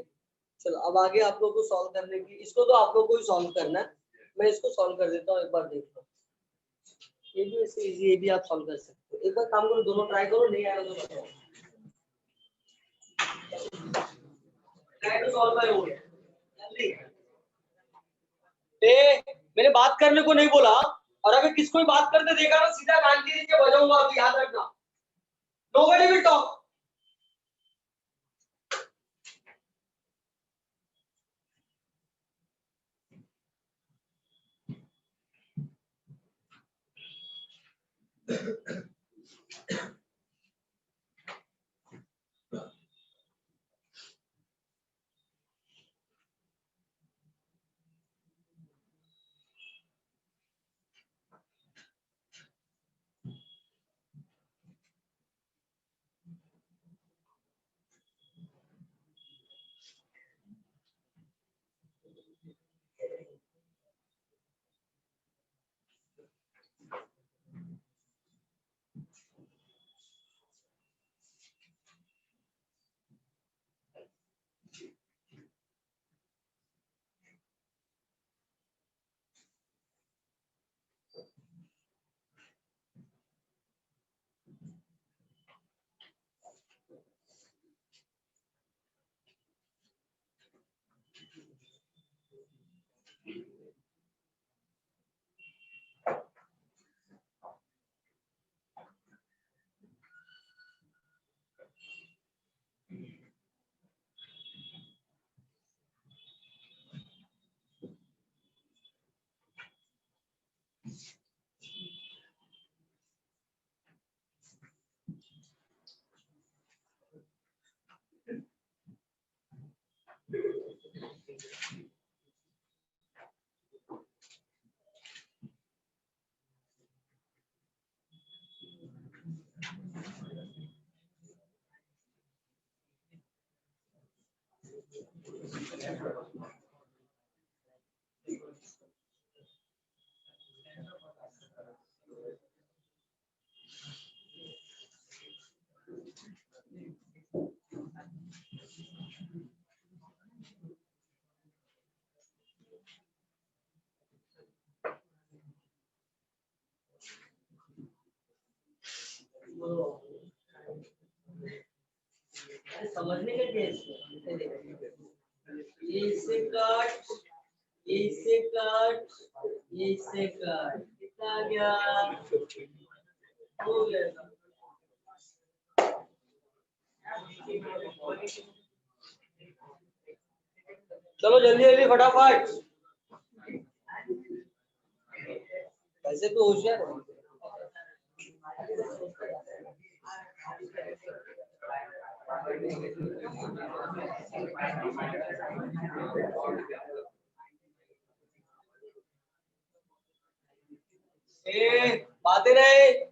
चलो अब आगे आप लोग को सॉल्व करने की, इसको तो आप लोग को ही सॉल्व करना है, मैं इसको सॉल्व कर देता हूँ, एक बार देख लो। ये भी ऐसे इजी, ये भी आप सॉल्व कर सकते हो। एक बार काम करो, दोनों ट्राई करो, नहीं आया तो बताओ। Try to solve by own जल्दी। मैंने बात करने को नहीं बोला, और अगर किसको भी बात करते देखा ना सीधा कान के नीचे बजाऊंगा, अभी याद रखना। Nobody will talk. समझने का केस ये इससे काट, ये इससे काट, ये इससे काट, कितना आ गया? हो गया। चलो जल्दी जल्दी फटाफट, कैसे तो होशियार है। बातें रहे।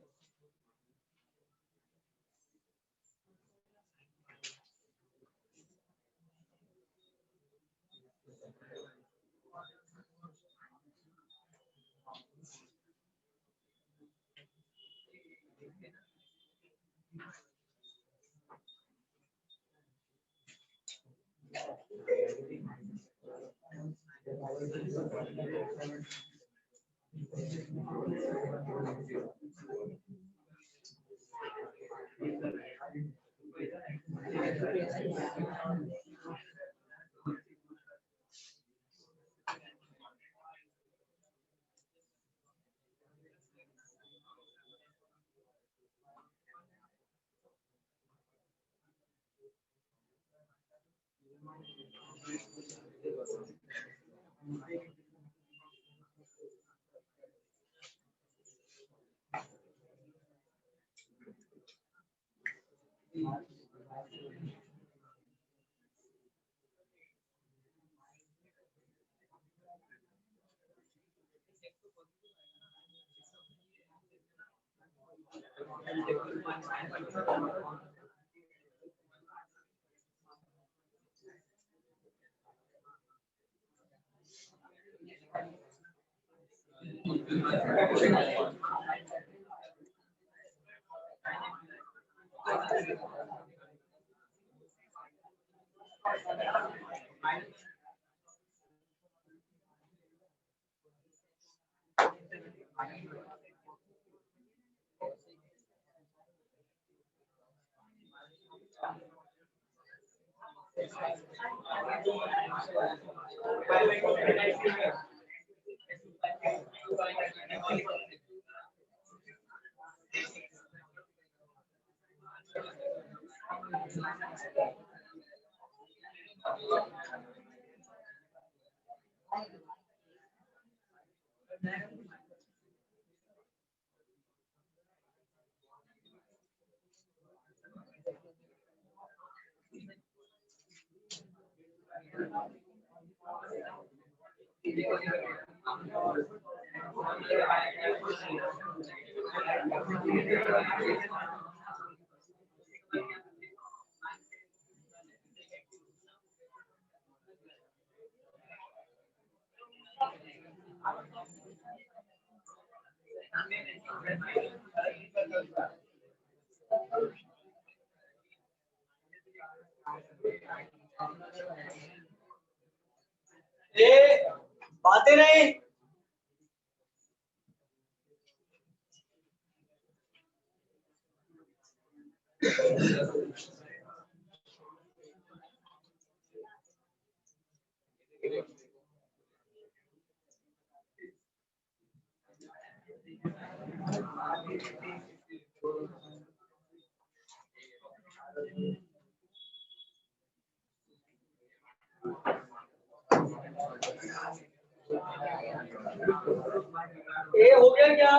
बातें नहीं। ये हो गया क्या?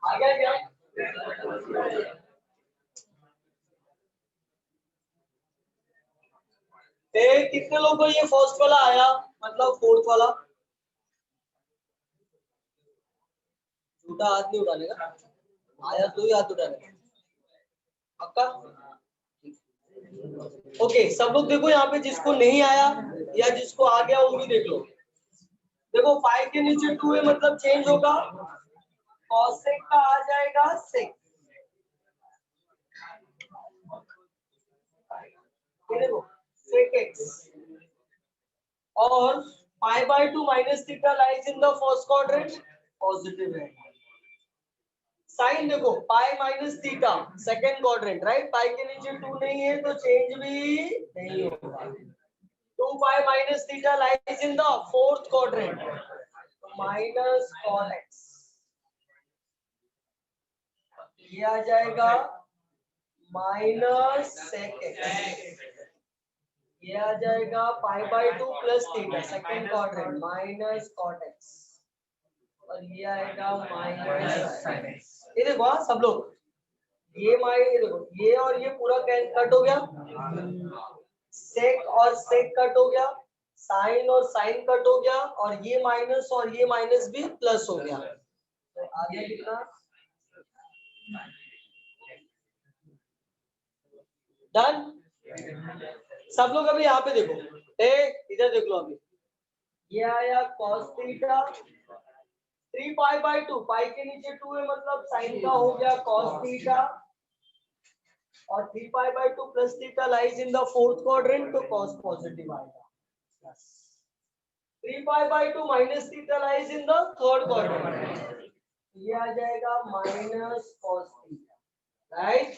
आ गया क्या? कितने लोगों को ये फर्स्ट वाला आया, मतलब फोर्थ वाला? झूठा हाथ नहीं उठाने का, आया तो ही हाथ उठाने का, पक्का? ओके सब लोग देखो यहाँ पे, जिसको नहीं आया या जिसको आ गया वो भी देख लो। देखो 5 के नीचे 2 है मतलब चेंज होगा, कॉसेक का आ जाएगा सेक। ये देखो सेक एक्स, और pi by 2 minus theta lies in the first quadrant, positive है। साइन देखो pi minus theta second quadrant, right, pi के नीचे 2 नहीं है तो चेंज भी नहीं होगा। 2 pi minus theta lies in the fourth quadrant, minus cos x, ये आ जाएगा माइनस सेक एक्स, ये आ जाएगा pi by 2 plus theta second quadrant minus cot x, और ये आएगा माइनस साइन एक्स। ये देखो हाँ सब लोग, ये देखो ये और ये पूरा कट हो गया, सेक और सेक कट हो गया, साइन और साइन कट हो गया, और ये माइनस भी प्लस हो गया। तो आगे कितना, डन। सब लोग अभी यहाँ पे देखो, इधर देख लो, अभी ये आया cos थीटा 3 पाई बाय 2, पाई के नीचे 2 है मतलब साइन का हो गया cos थीटा, और 3 pi by 2 plus theta lies in the fourth quadrant तो cos पॉजिटिव आएगा। 3 pi by 2 minus theta lies in the third quadrant, ये आ जाएगा माइनस cos थीटा, राइट।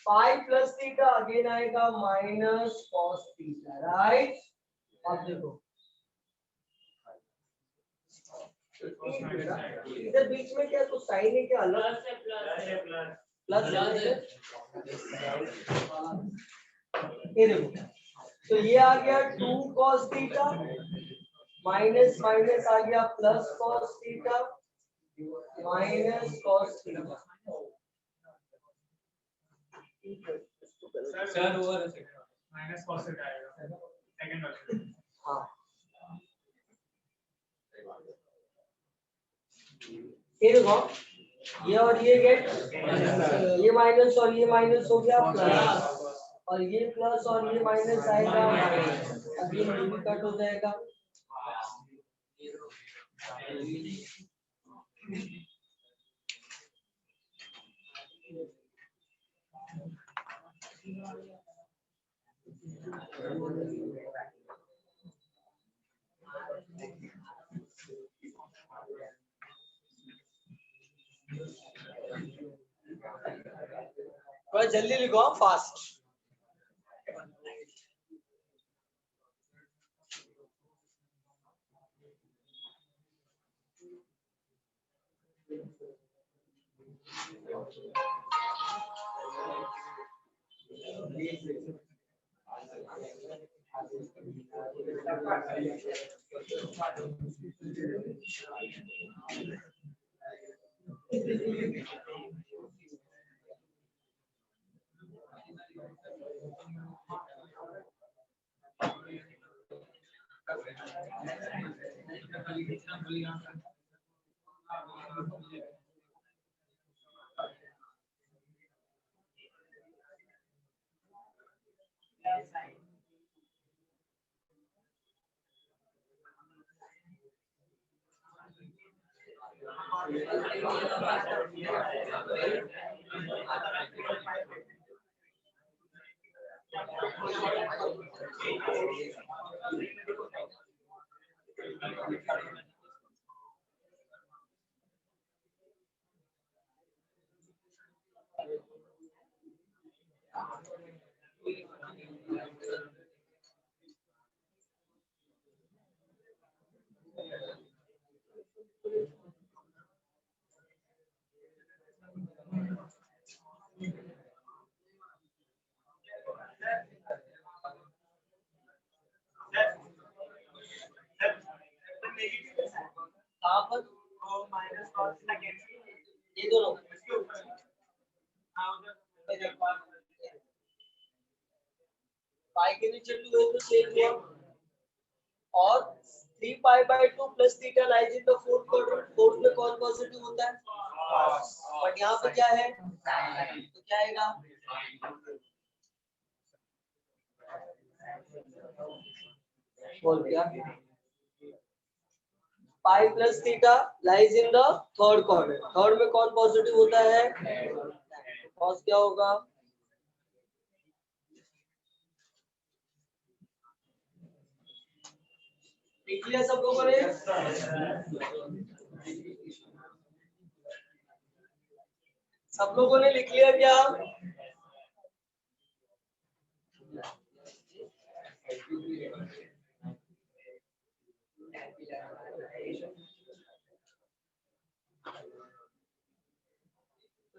पाई प्लस थीटा अगेन आएगा माइनस cos थीटा, राइट। अब देखो इधर बीच में क्या तो साइन है, क्या अलग प्लस ये देखो, तो ये आ गया 2 cos थीटा माइनस माइनस आ गया plus cos theta minus cos theta. Sir over minus cos theta आएगा सेकंड वाले। हाँ ये देखो, ये और ये गेट, ये माइनस और ये माइनस हो गया प्लस, और ये प्लस और ये माइनस आएगा माइनस, अब ये भी कट हो जाएगा। थोड़ा जल्दी लिखो, फास्ट। कहाँ पर माइनस कॉस थीटा ये दोनों पाई के नीचे 2 है तो सेक हुआ, और 3 pi by 2 plus theta lies in the fourth quadrant, fourth में कौन पॉजिटिव होता है, बट यहाँ पे क्या है, तो क्या आएगा बोल क्या पाई plus theta lies in the third quadrant. Third में कौन पॉजिटिव होता है? कॉस क्या होगा? लिख लिया सब लोगों ने? सब लोगों ने लिख लिया क्या?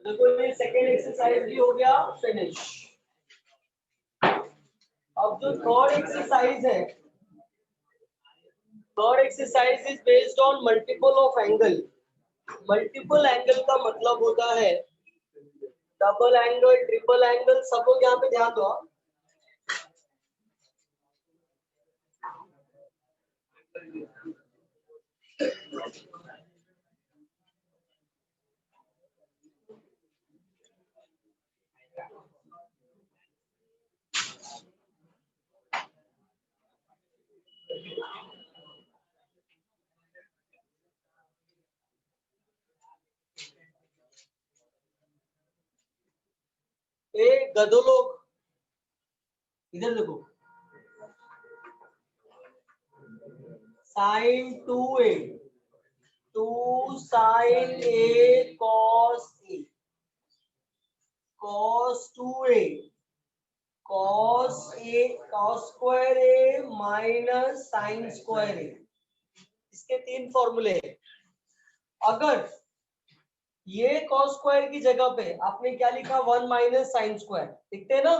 देखो ये सेकेंड एक्सरसाइज भी हो गया फिनिश। अब जो थर्ड एक्सरसाइज है, third exercise is based on multiple of angle. Multiple angle का मतलब होता है डबल एंगल, ट्रिपल एंगल। सब लोग यहाँ पे ध्यान दो। ए गधो लोग इधर देखो। Sine 2a, 2 sine a cos a, cos 2a, cos a cos square a minus sine square a। इसके तीन फॉर्मूले हैं। अगर ये cos स्क्वायर की जगह पे आपने क्या लिखा? 1 माइनस साइन स्क्वायर लिखते हैं ना?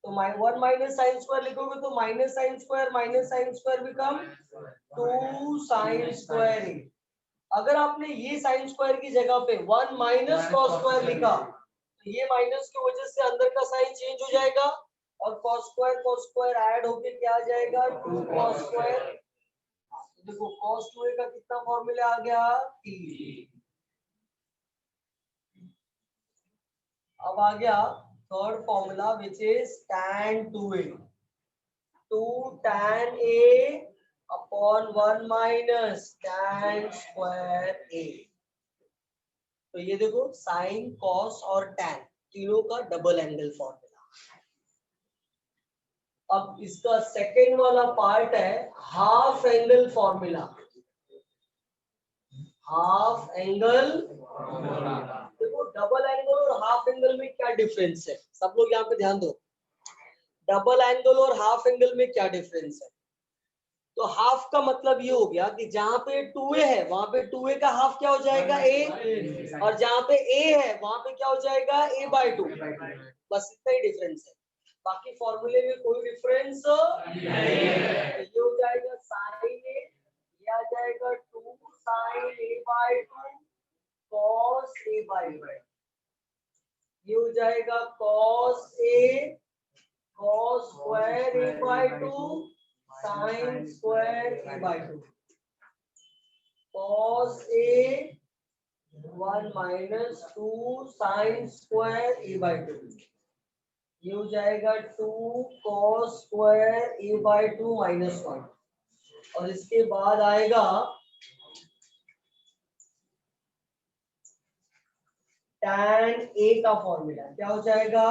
तो 1 माइनस साइन स्क्वायर लिखोगे तो minus sine square become 2 sine square a. अगर आपने ये साइन स्क्वायर की जगह पे 1 माइनस कॉस स्क्वायर लिखा तो ये माइनस की वजह से अंदर का साइन चेंज हो जाएगा और कॉस स्क्वायर ऐड होके क्या आ जाएगा? 2 कॉस स्क्वायर। देखो cos 2a का कितना फॉर्मूला आ गया? 3। अब आ गया third formula which is tan 2a, 2 tan a upon 1 minus tan square a। तो ये देखो साइन कॉस और tan तीनों का डबल एंगल फॉर्मूला। अब इसका सेकेंड वाला पार्ट है half angle formula. Half angle देखो डबल एंगल और हाफ एंगल में क्या डिफरेंस है? सब लोग यहाँ पे ध्यान दो। डबल एंगल और हाफ एंगल में क्या डिफरेंस है? तो हाफ का मतलब ये हो गया कि जहां पे 2a है वहां पे 2a का हाफ क्या हो जाएगा? a। और जहां पे a है वहां पे क्या हो जाएगा? a/2। बस इतना ही डिफरेंस है, बाकी फॉर्मूले में कोई डिफरेंस नहीं है। ये हो जाएगा साइन a, ये आ जाएगा 2 साइन a/2 cos a/2। ये हो जाएगा cos a cos square a/2 sine square a/2 cos a 1 minus 2 sine square a/2। ये हो जाएगा 2 cos स्क्वायर a/2 माइनस 1। और इसके बाद आएगा tan a का फॉर्मूला। क्या हो जाएगा?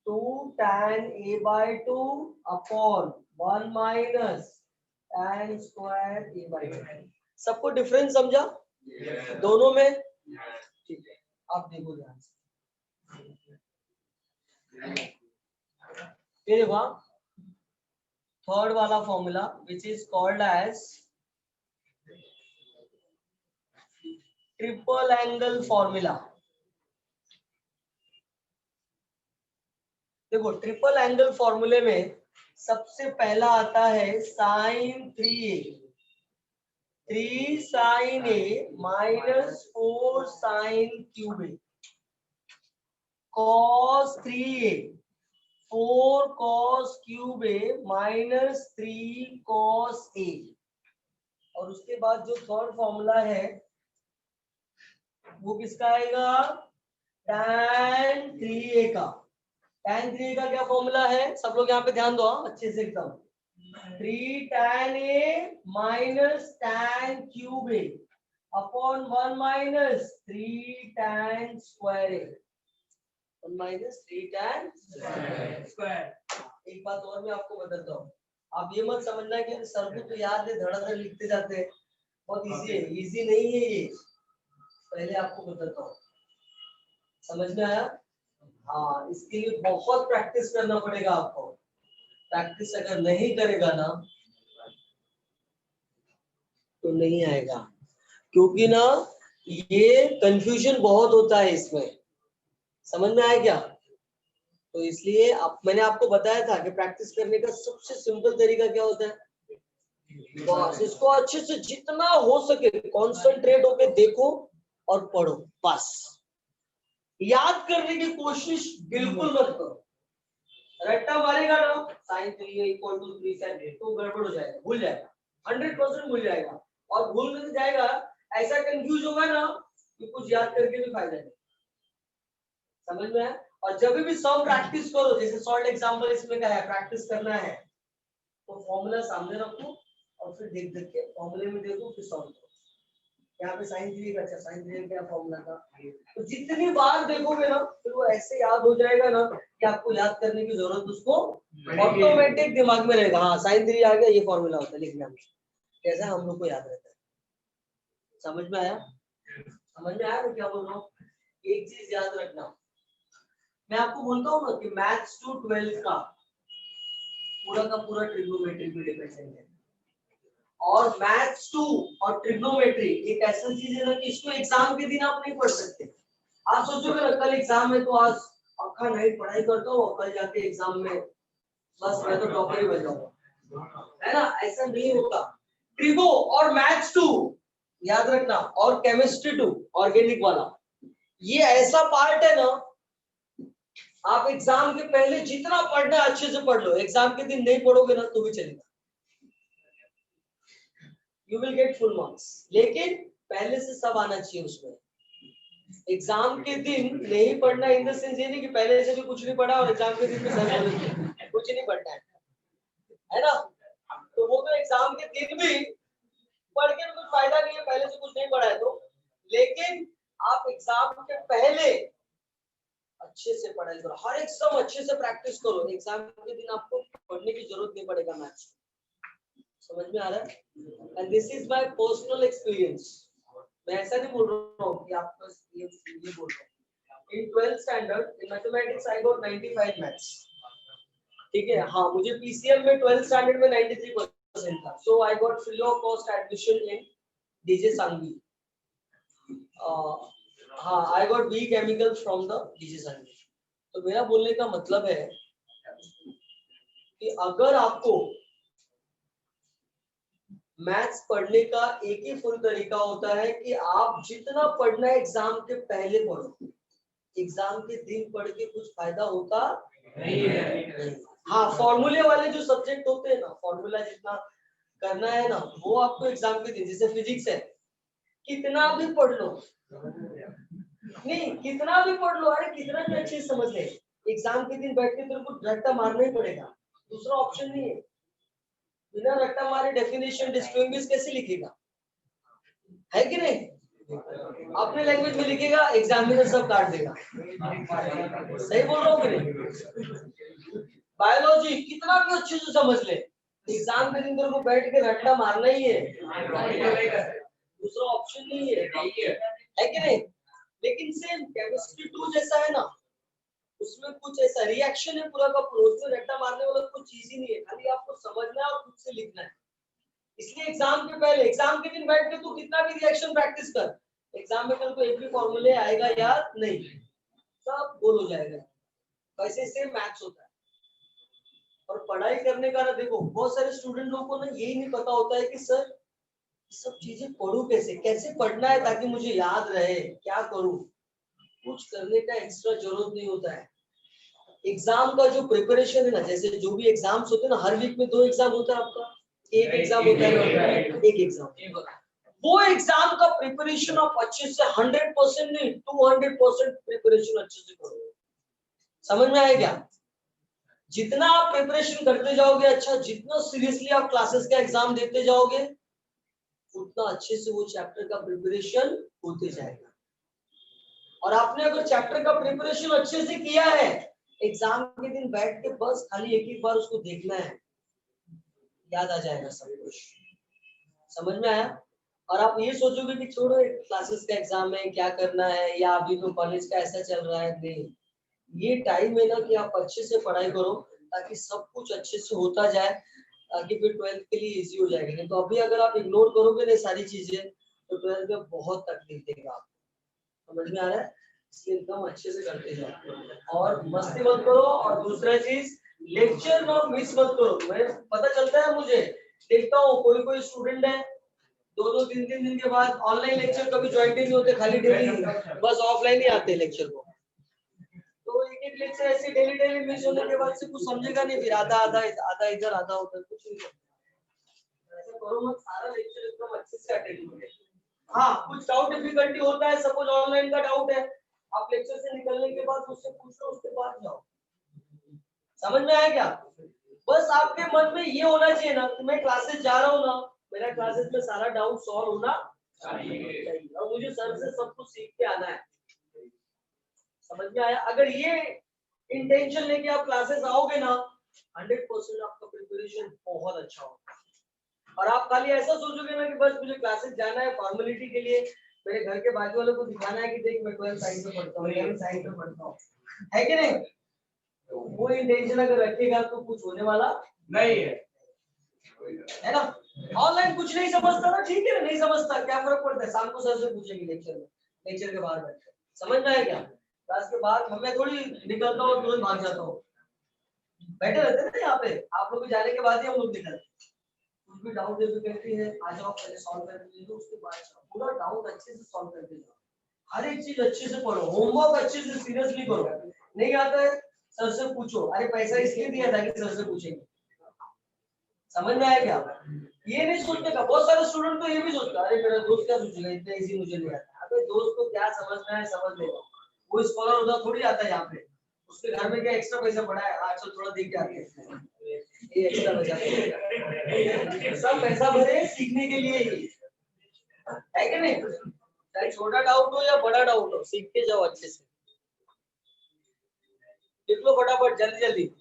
2 tan a/2 upon 1 minus tan square a/2। सबको डिफरेंस समझा? दोनों में ठीक है। आप देखो ध्यान से। ये देखो थर्ड वाला formula which is called as triple angle formula. देखो ट्रिपल एंगल फॉर्मूले में सबसे पहला आता है sine 3a, 3 sine a minus 4 sine cube a, cos 3a 4 cos cube a minus 3 cos a। और उसके बाद जो थर्ड फॉर्मूला है वो किसका आएगा? tan 3a का। tan 3a का क्या फॉर्मूला है? सब लोग यहाँ पे ध्यान दो अच्छे से एकदम। 3 tan A minus tan cube A upon 1 minus 3 tan square A. 1 minus 3 tan square. एक बात और मैं आपको बताता हूँ, आप ये मत समझना कि सर को तो याद है धड़ाधड़ लिखते जाते हैं, बहुत इजी है। इजी नहीं है ये, पहले आपको बताता हूँ, समझ में आया? हाँ, इसके लिए बहुत प्रैक्टिस करना पड़ेगा आपको। प्रैक्टिस अगर नहीं करेगा ना तो नहीं आएगा, क्योंकि ना ये कंफ्यूजन बहुत होता है इसमें, समझ में आया क्या? तो इसलिए मैंने आपको बताया था कि प्रैक्टिस करने का सबसे सिंपल तरीका क्या होता है, बस इसको अच्छे से जितना हो सके कंसंट्रेट होके देखो और पढ़ो, बस याद करने की कोशिश बिल्कुल मत करो। रट्टा मारेगा ना साइन 3 इक्वल टू 3 साइन तो गड़बड़ हो जाएगा, भूल जाएगा, 100% भूल जाएगा। और भूल में जाएगा ऐसा कंफ्यूज होगा ना कि कुछ याद करके भी फायदा नहीं, समझ में है? और जब भी सम प्रैक्टिस करो, जैसे सॉल्ट एग्जांपल इसमें क्या है, प्रैक्टिस करना है तो फॉर्मूला सामने रखो और फिर देख देख के फॉर्मूले में देखो फिर सॉल्व करो। यहाँ पे साइन 3 का, अच्छा साइन 3 क्या फॉर्मूला था, तो जितनी बार देखोगे ना फिर वो ऐसे याद हो जाएगा ना कि आपको याद करने की जरूरत उसको ऑटोमेटिक दिमाग में रहेगा। हाँ साइन 3 आ गया, ये फॉर्मूला होता है, लिखना कैसा हम लोग को याद रहता है। समझ में आया? समझ में आया मैं क्या बोल रहा हूँ? एक चीज याद रखना, मैं आपको बोलता हूँ ना कि मैथ्स टू 12 का पूरा ट्रिग्नोमेट्री पे डिपेंडेंट है। और मैथ्स 2 और ट्रिग्नोमेट्री एक ऐसा चीज है ना कि इसको एग्जाम के दिन आप नहीं पढ़ सकते। आप सोचोगे ना कल एग्जाम है तो आज अक्खा नाइट पढ़ाई करता हूँ, कल जाके एग्जाम में बस मैं तो टॉपर ही बन जाऊंगा, है ना? ऐसा नहीं होता। ट्रिगो और मैथ्स 2 याद रखना, और केमिस्ट्री 2 ऑर्गेनिक वाला, ये ऐसा पार्ट है ना, आप एग्जाम के पहले जितना पढ़ना अच्छे से पढ़ लो, एग्जाम के दिन नहीं पढ़ोगे ना तो भी चलेगा, you will get full marks. लेकिन पहले से सब आना चाहिए उसमें। एग्जाम के दिन नहीं पढ़ना इन द सेंस ये नहीं कि पहले से भी कुछ नहीं पढ़ा और एग्जाम के दिन में सर बोलेंगे कुछ नहीं पढ़ना है ना? तो वो तो एग्जाम के दिन भी पढ़ के कुछ फायदा नहीं है, पहले से कुछ नहीं पढ़ा है तो। लेकिन आप एग्जाम के पहले अच्छे से पढ़ाई करो, हर एक सम अच्छे से प्रैक्टिस करो, एग्जाम के दिन आपको पढ़ने की जरूरत नहीं पड़ेगा मैथ्स। समझ में आ रहा है? And this is my personal experience, मैं ऐसा नहीं बोल रहा हूँ कि आप बस ये बोल रहे हैं। इन 12th standard in mathematics I got 95 maths, ठीक है? हाँ, मुझे पीसीएम में 12th स्टैंडर्ड में 93% था, so I got free of cost admission in DJ Sanghvi. हाँ, I got B chemical from the DJ Sanghvi. तो मेरा बोलने का मतलब है कि अगर आपको मैथ्स पढ़ने का एक ही फुल तरीका होता है कि आप जितना पढ़ना है एग्जाम के पहले पढ़ो, एग्जाम के दिन पढ़ के कुछ फायदा होता नहीं है। हाँ, फॉर्मूले वाले जो सब्जेक्ट होते हैं ना, फॉर्मूला जितना करना है ना वो आपको एग्जाम के दिन, जैसे फिजिक्स है, कितना भी पढ़ लो, नहीं कितना भी पढ़ लो, अरे कितना भी अच्छे से समझ ले, एग्जाम के दिन बैठ के तेरे को रट्टा मारना ही पड़ेगा, दूसरा ऑप्शन नहीं है। बिना रट्टा मारे डेफिनेशन डिस्टिंग्विश कैसे लिखेगा, है कि नहीं? अपने लैंग्वेज में लिखेगा, एग्जामिनर सब काट देगा। सही बोल रहा हूँ कि नहीं? बायोलॉजी कितना भी अच्छे से समझ ले, एग्जाम के दिन तेरे को बैठ के रट्टा मारना ही है, दूसरा ऑप्शन नहीं है कि नहीं? लेकिन सेम केमिस्ट्री 2 जैसा है ना, उसमें कुछ ऐसा रिएक्शन है पूरा का पूरा, उसमें रट्टा मारने वाला कुछ चीज ही नहीं है, खाली आपको समझना है और खुद से लिखना है। इसलिए एग्जाम के पहले, एग्जाम के दिन बैठ के तू कितना भी रिएक्शन प्रैक्टिस कर, एग्जाम में कल को एक भी फॉर्मूले आएगा याद नहीं, सब बोल हो जाएगा। वैसे सेम मैथ्स होता है। और पढ़ाई करने का ना, देखो बहुत सारे स्टूडेंट लोगों को ना यही नहीं पता होता है कि सर सब चीजें पढ़ूं कैसे, कैसे पढ़ना है ताकि मुझे याद रहे, क्या करूं। कुछ करने का एक्स्ट्रा जरूरत नहीं होता है। एग्जाम का जो प्रिपरेशन है ना, जैसे जो भी एग्जाम्स होते हैं ना, हर वीक में 2 एग्जाम होता है आपका, एक एग्जाम होता है, एक एग्जाम, वो एग्जाम का प्रिपरेशन आप अच्छे से 100% नहीं 200% प्रिपरेशन अच्छे से करो। समझ में आया क्या? जितना आप प्रिपरेशन करते जाओगे, अच्छा जितना सीरियसली आप क्लासेस का एग्जाम देते जाओगे, उतना अच्छे से वो चैप्टर का प्रिपरेशन होते जाएगा। और आपने अगर चैप्टर का प्रिपरेशन अच्छे से किया है, एग्जाम के दिन बैठ के बस खाली एक बार उसको देखना है, याद आ जाएगा सब कुछ। समझ में आया? और आप ये सोचोगे कि छोड़ो क्लासेस का एग्जाम है, क्या करना है, या अभी तो कॉलेज का ऐसा चल रहा है, नहीं, ये टाइम है ना कि आप अच्छे से पढ़ाई करो ताकि सब कुछ अच्छे से होता जाए, ताकि फिर 12th के लिए इजी हो जाएगा। नहीं तो अभी अगर आप इग्नोर करोगे ना सारी चीजें, तो 12th में बहुत तकलीफ देगा आपको। समझ में आ रहा है? इसलिए एकदम अच्छे से करते जाओ और मस्ती मत करो। और दूसरा चीज, लेक्चर ना मिस मत करो। मैं पता चलता है, मुझे देखता हूँ कोई स्टूडेंट है 2-2 3-3 दिन के बाद ऑनलाइन लेक्चर कभी ज्वाइन नहीं होते, खाली डेली बस ऑफलाइन ही आते लेक्चर को। तो एक लेक्चर ऐसे डेली मिस होने के बाद से कुछ समझेगा नहीं, फिर आधा इधर आधा उधर, कुछ नहीं। ऐसा करो मत, सारा लेक्चर एकदम अच्छे से अटेंड करो। हाँ, कुछ डाउट डिफिकल्टी होता है, सपोज ऑनलाइन का डाउट है, आप लेक्चर से निकलने के बाद उससे पूछ लो, उसके बाद जाओ। समझ में आया क्या? बस आपके मन में ये होना चाहिए ना कि मैं क्लासेस जा रहा हूँ ना, मेरा क्लासेस में सारा डाउट सॉल्व होना चाहिए और मुझे सर से सब कुछ सीख के आना है। समझ में आया? अगर ये इंटेंशन लेके आप क्लासेस आओगे ना, 100% आपका प्रिपरेशन बहुत अच्छा होगा। और आप खाली ऐसा सोचोगे ना कि बस मुझे क्लासेस जाना है फॉर्मेलिटी के लिए, मेरे घर के बाजू वालों को दिखाना है कि देख मैं 12th साइंस में पढ़ता हूँ, 11th साइंस में पढ़ता हूँ, है कि नहीं? तो वो इंटेंशन अगर रखेगा तो कुछ होने वाला नहीं है ना? ऑनलाइन कुछ नहीं समझता ना, ठीक है, नहीं समझता, क्या फर्क पड़ता है, शाम को सर से पूछेंगे लेक्चर में, लेक्चर के बाहर बैठ कर। समझ में आया क्या? क्लास के बाद मैं थोड़ी निकलता हूँ तुरंत भाग जाता हूँ, बैठे रहते हैं ना यहाँ पे, आप लोग जाने के बाद ही हम लोग निकलते। कुछ भी डाउट डिफिकल्टी है, आ जाओ पहले सॉल्व कर लीजिए, उसके बाद पूरा डाउट अच्छे से सॉल्व करके जाओ। हर एक चीज अच्छे से पढ़ो, होमवर्क अच्छे से सीरियसली करो। नहीं आता है सर से पूछो, अरे पैसा इसलिए दिया था कि सर से पूछेंगे। समझ में आया क्या? ये नहीं सोचने का, बहुत सारे स्टूडेंट तो ये भी सोचता है, अरे मेरा दोस्त क्या सोचेगा, इतना इजी मुझे नहीं आता। अबे दोस्त को क्या समझना है समझ लेगा, वो स्कॉलर उधर थोड़ी आता है यहाँ पे, उसके घर में क्या एक्स्ट्रा पैसा पड़ा है, अच्छा थोड़ा देख के आते हैं, ये एक्स्ट्रा पैसा, सब पैसा भरे सीखने के लिए ही, है कि नहीं? चाहे छोटा डाउट हो या बड़ा डाउट हो, सीख के जाओ अच्छे से। लिख लो फटाफट, जल्दी जल्दी।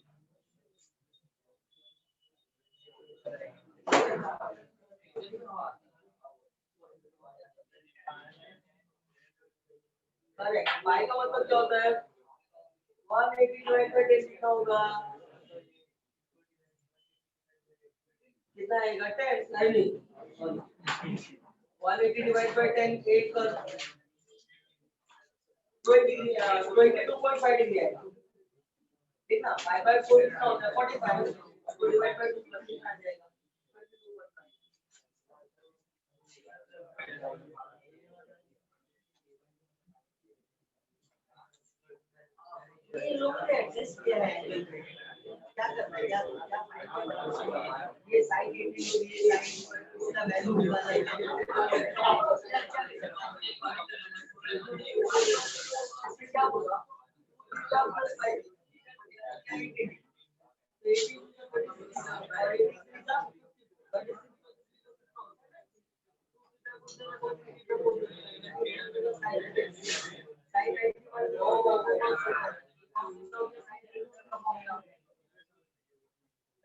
अरे पाई का मतलब क्या होता है? 180 डिवाइड बाय 10 कितना होगा? कितना आएगा? 10 नहीं, 180 डिवाइड बाय 10 8 कर 22.5 डिग्री आएगा। ठीक ना? 5/4 कितना होता है? 45, उसको डिवाइड बाय 2 प्लस कितना आ जाएगा? 22.5। ये लोग ने एडजस्ट किया है एंगल पे, क्या करना है यार, ये साइन 80 डिग्री, ये साइन इसका वैल्यू निकालना है। क्या बोला? क्या प्लस 5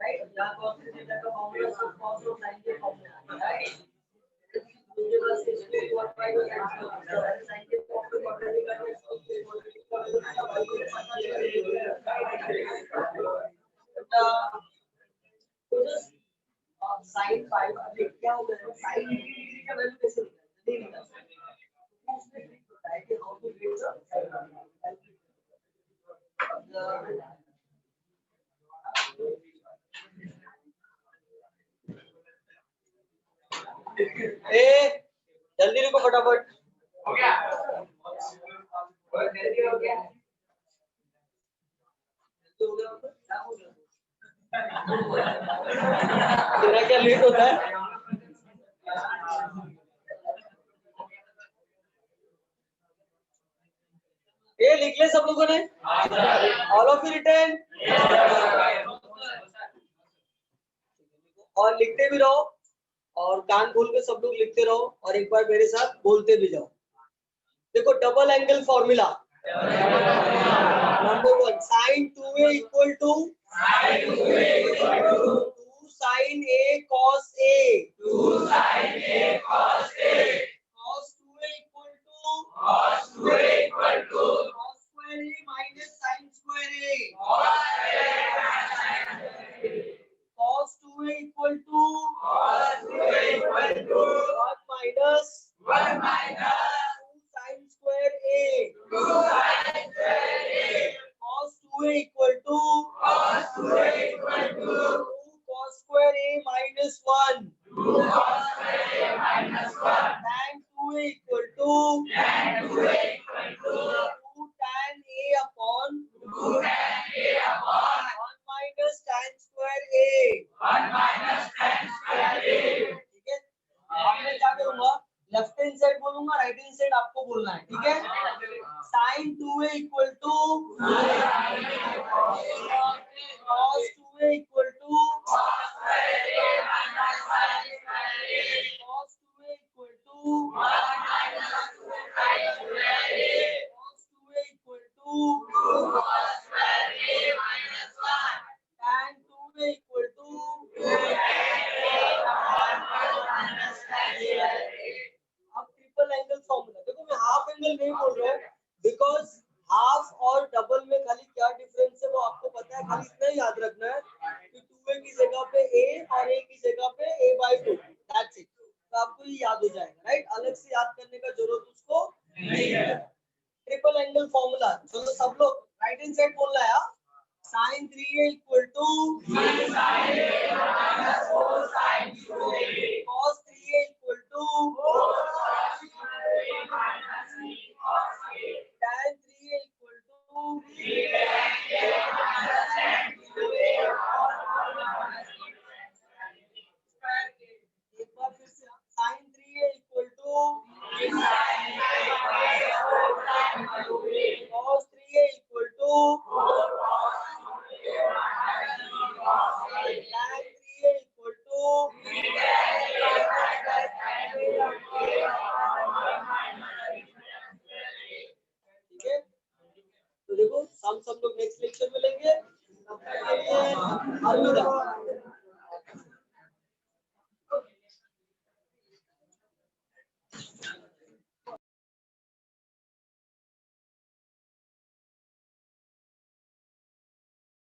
right? या cos थीटा का फॉर्मूला सब cos और sin के फॉर्मूला, right? उसके बाद से स्क्वायर 1/5 sin के फॉर्मूला ऑलरेडी कर रहे हैं, तो जस्ट sin 5 क्या होगा? sin 80 डिग्री का वैल्यू कैसे निकालें? नहीं निकाल सकते, उसमें ट्रिक होता है कि how to get the a जल्दी लिखो फटाफट। हो गया? जल्दी हो गया? जल्दी हो गया? क्या हो गया? तेरा क्या लेट होता है? ये लिख ले सब लोगों ने? All of you written? और लिखते भी रहो और कान खोल के सब लोग लिखते रहो और एक बार मेरे साथ बोलते भी जाओ। देखो double angle formula number 1 sin 2a equal to 2 sin a cos a 2 sin a cos a cos 2a equal to cos 2a equal to cos square a minus sin square a cos 2a equal to cos 2a equal to 1 minus 2 sin square a 2 sin square a cos 2a equal to cos 2a equal to 2 cos square a minus 1 2 cos square a minus 1 tan 2a equal to tan 2a equal to 2 tan a upon 2 tan a upon 1 minus tan square a 1 minus tan square a ठीक है। अब मैं क्या करूंगा लेफ्ट हैंड साइड बोलूंगा राइट हैंड साइड आपको बोलना है ठीक है। sin 2a equal to cos 2a equal to cos 2a equal to 1 minus 2 sin square a cos 2a equal to 2 cos square a minus 1 tan 2a equal to 2 अब ट्रिपल एंगल फॉर्मूला देखो मैं हाफ एंगल नहीं बोल रहा हूँ बिकॉज हाफ और डबल में खाली क्या डिफरेंस है वो आपको पता है। खाली इतना ही याद रखना है कि 2a की जगह पे a और a की जगह पे a/2 दैट्स इट। तो आपको ये याद हो जाएगा राइट। अलग से याद करने का जरूरत उसको नहीं है। ट्रिपल एंगल फॉर्मूला चलो सब लोग राइट हैंड साइड बोलना है। sin 3a equal to 3 sin a minus 4 sin 2a cos 3a equal to 4 cos 3a minus 3 cos 3 tan 3a equal to 3 tan a minus tan 2a और एक बार फिर से sin 3a equal to 3 sin a minus 4 sin 2a cos 3a equal to 4 cos tan 3a equal to 3 ठीक है। तो देखो हम सब लोग नेक्स्ट लेक्चर में लेंगे। तब तक के लिए अलविदा।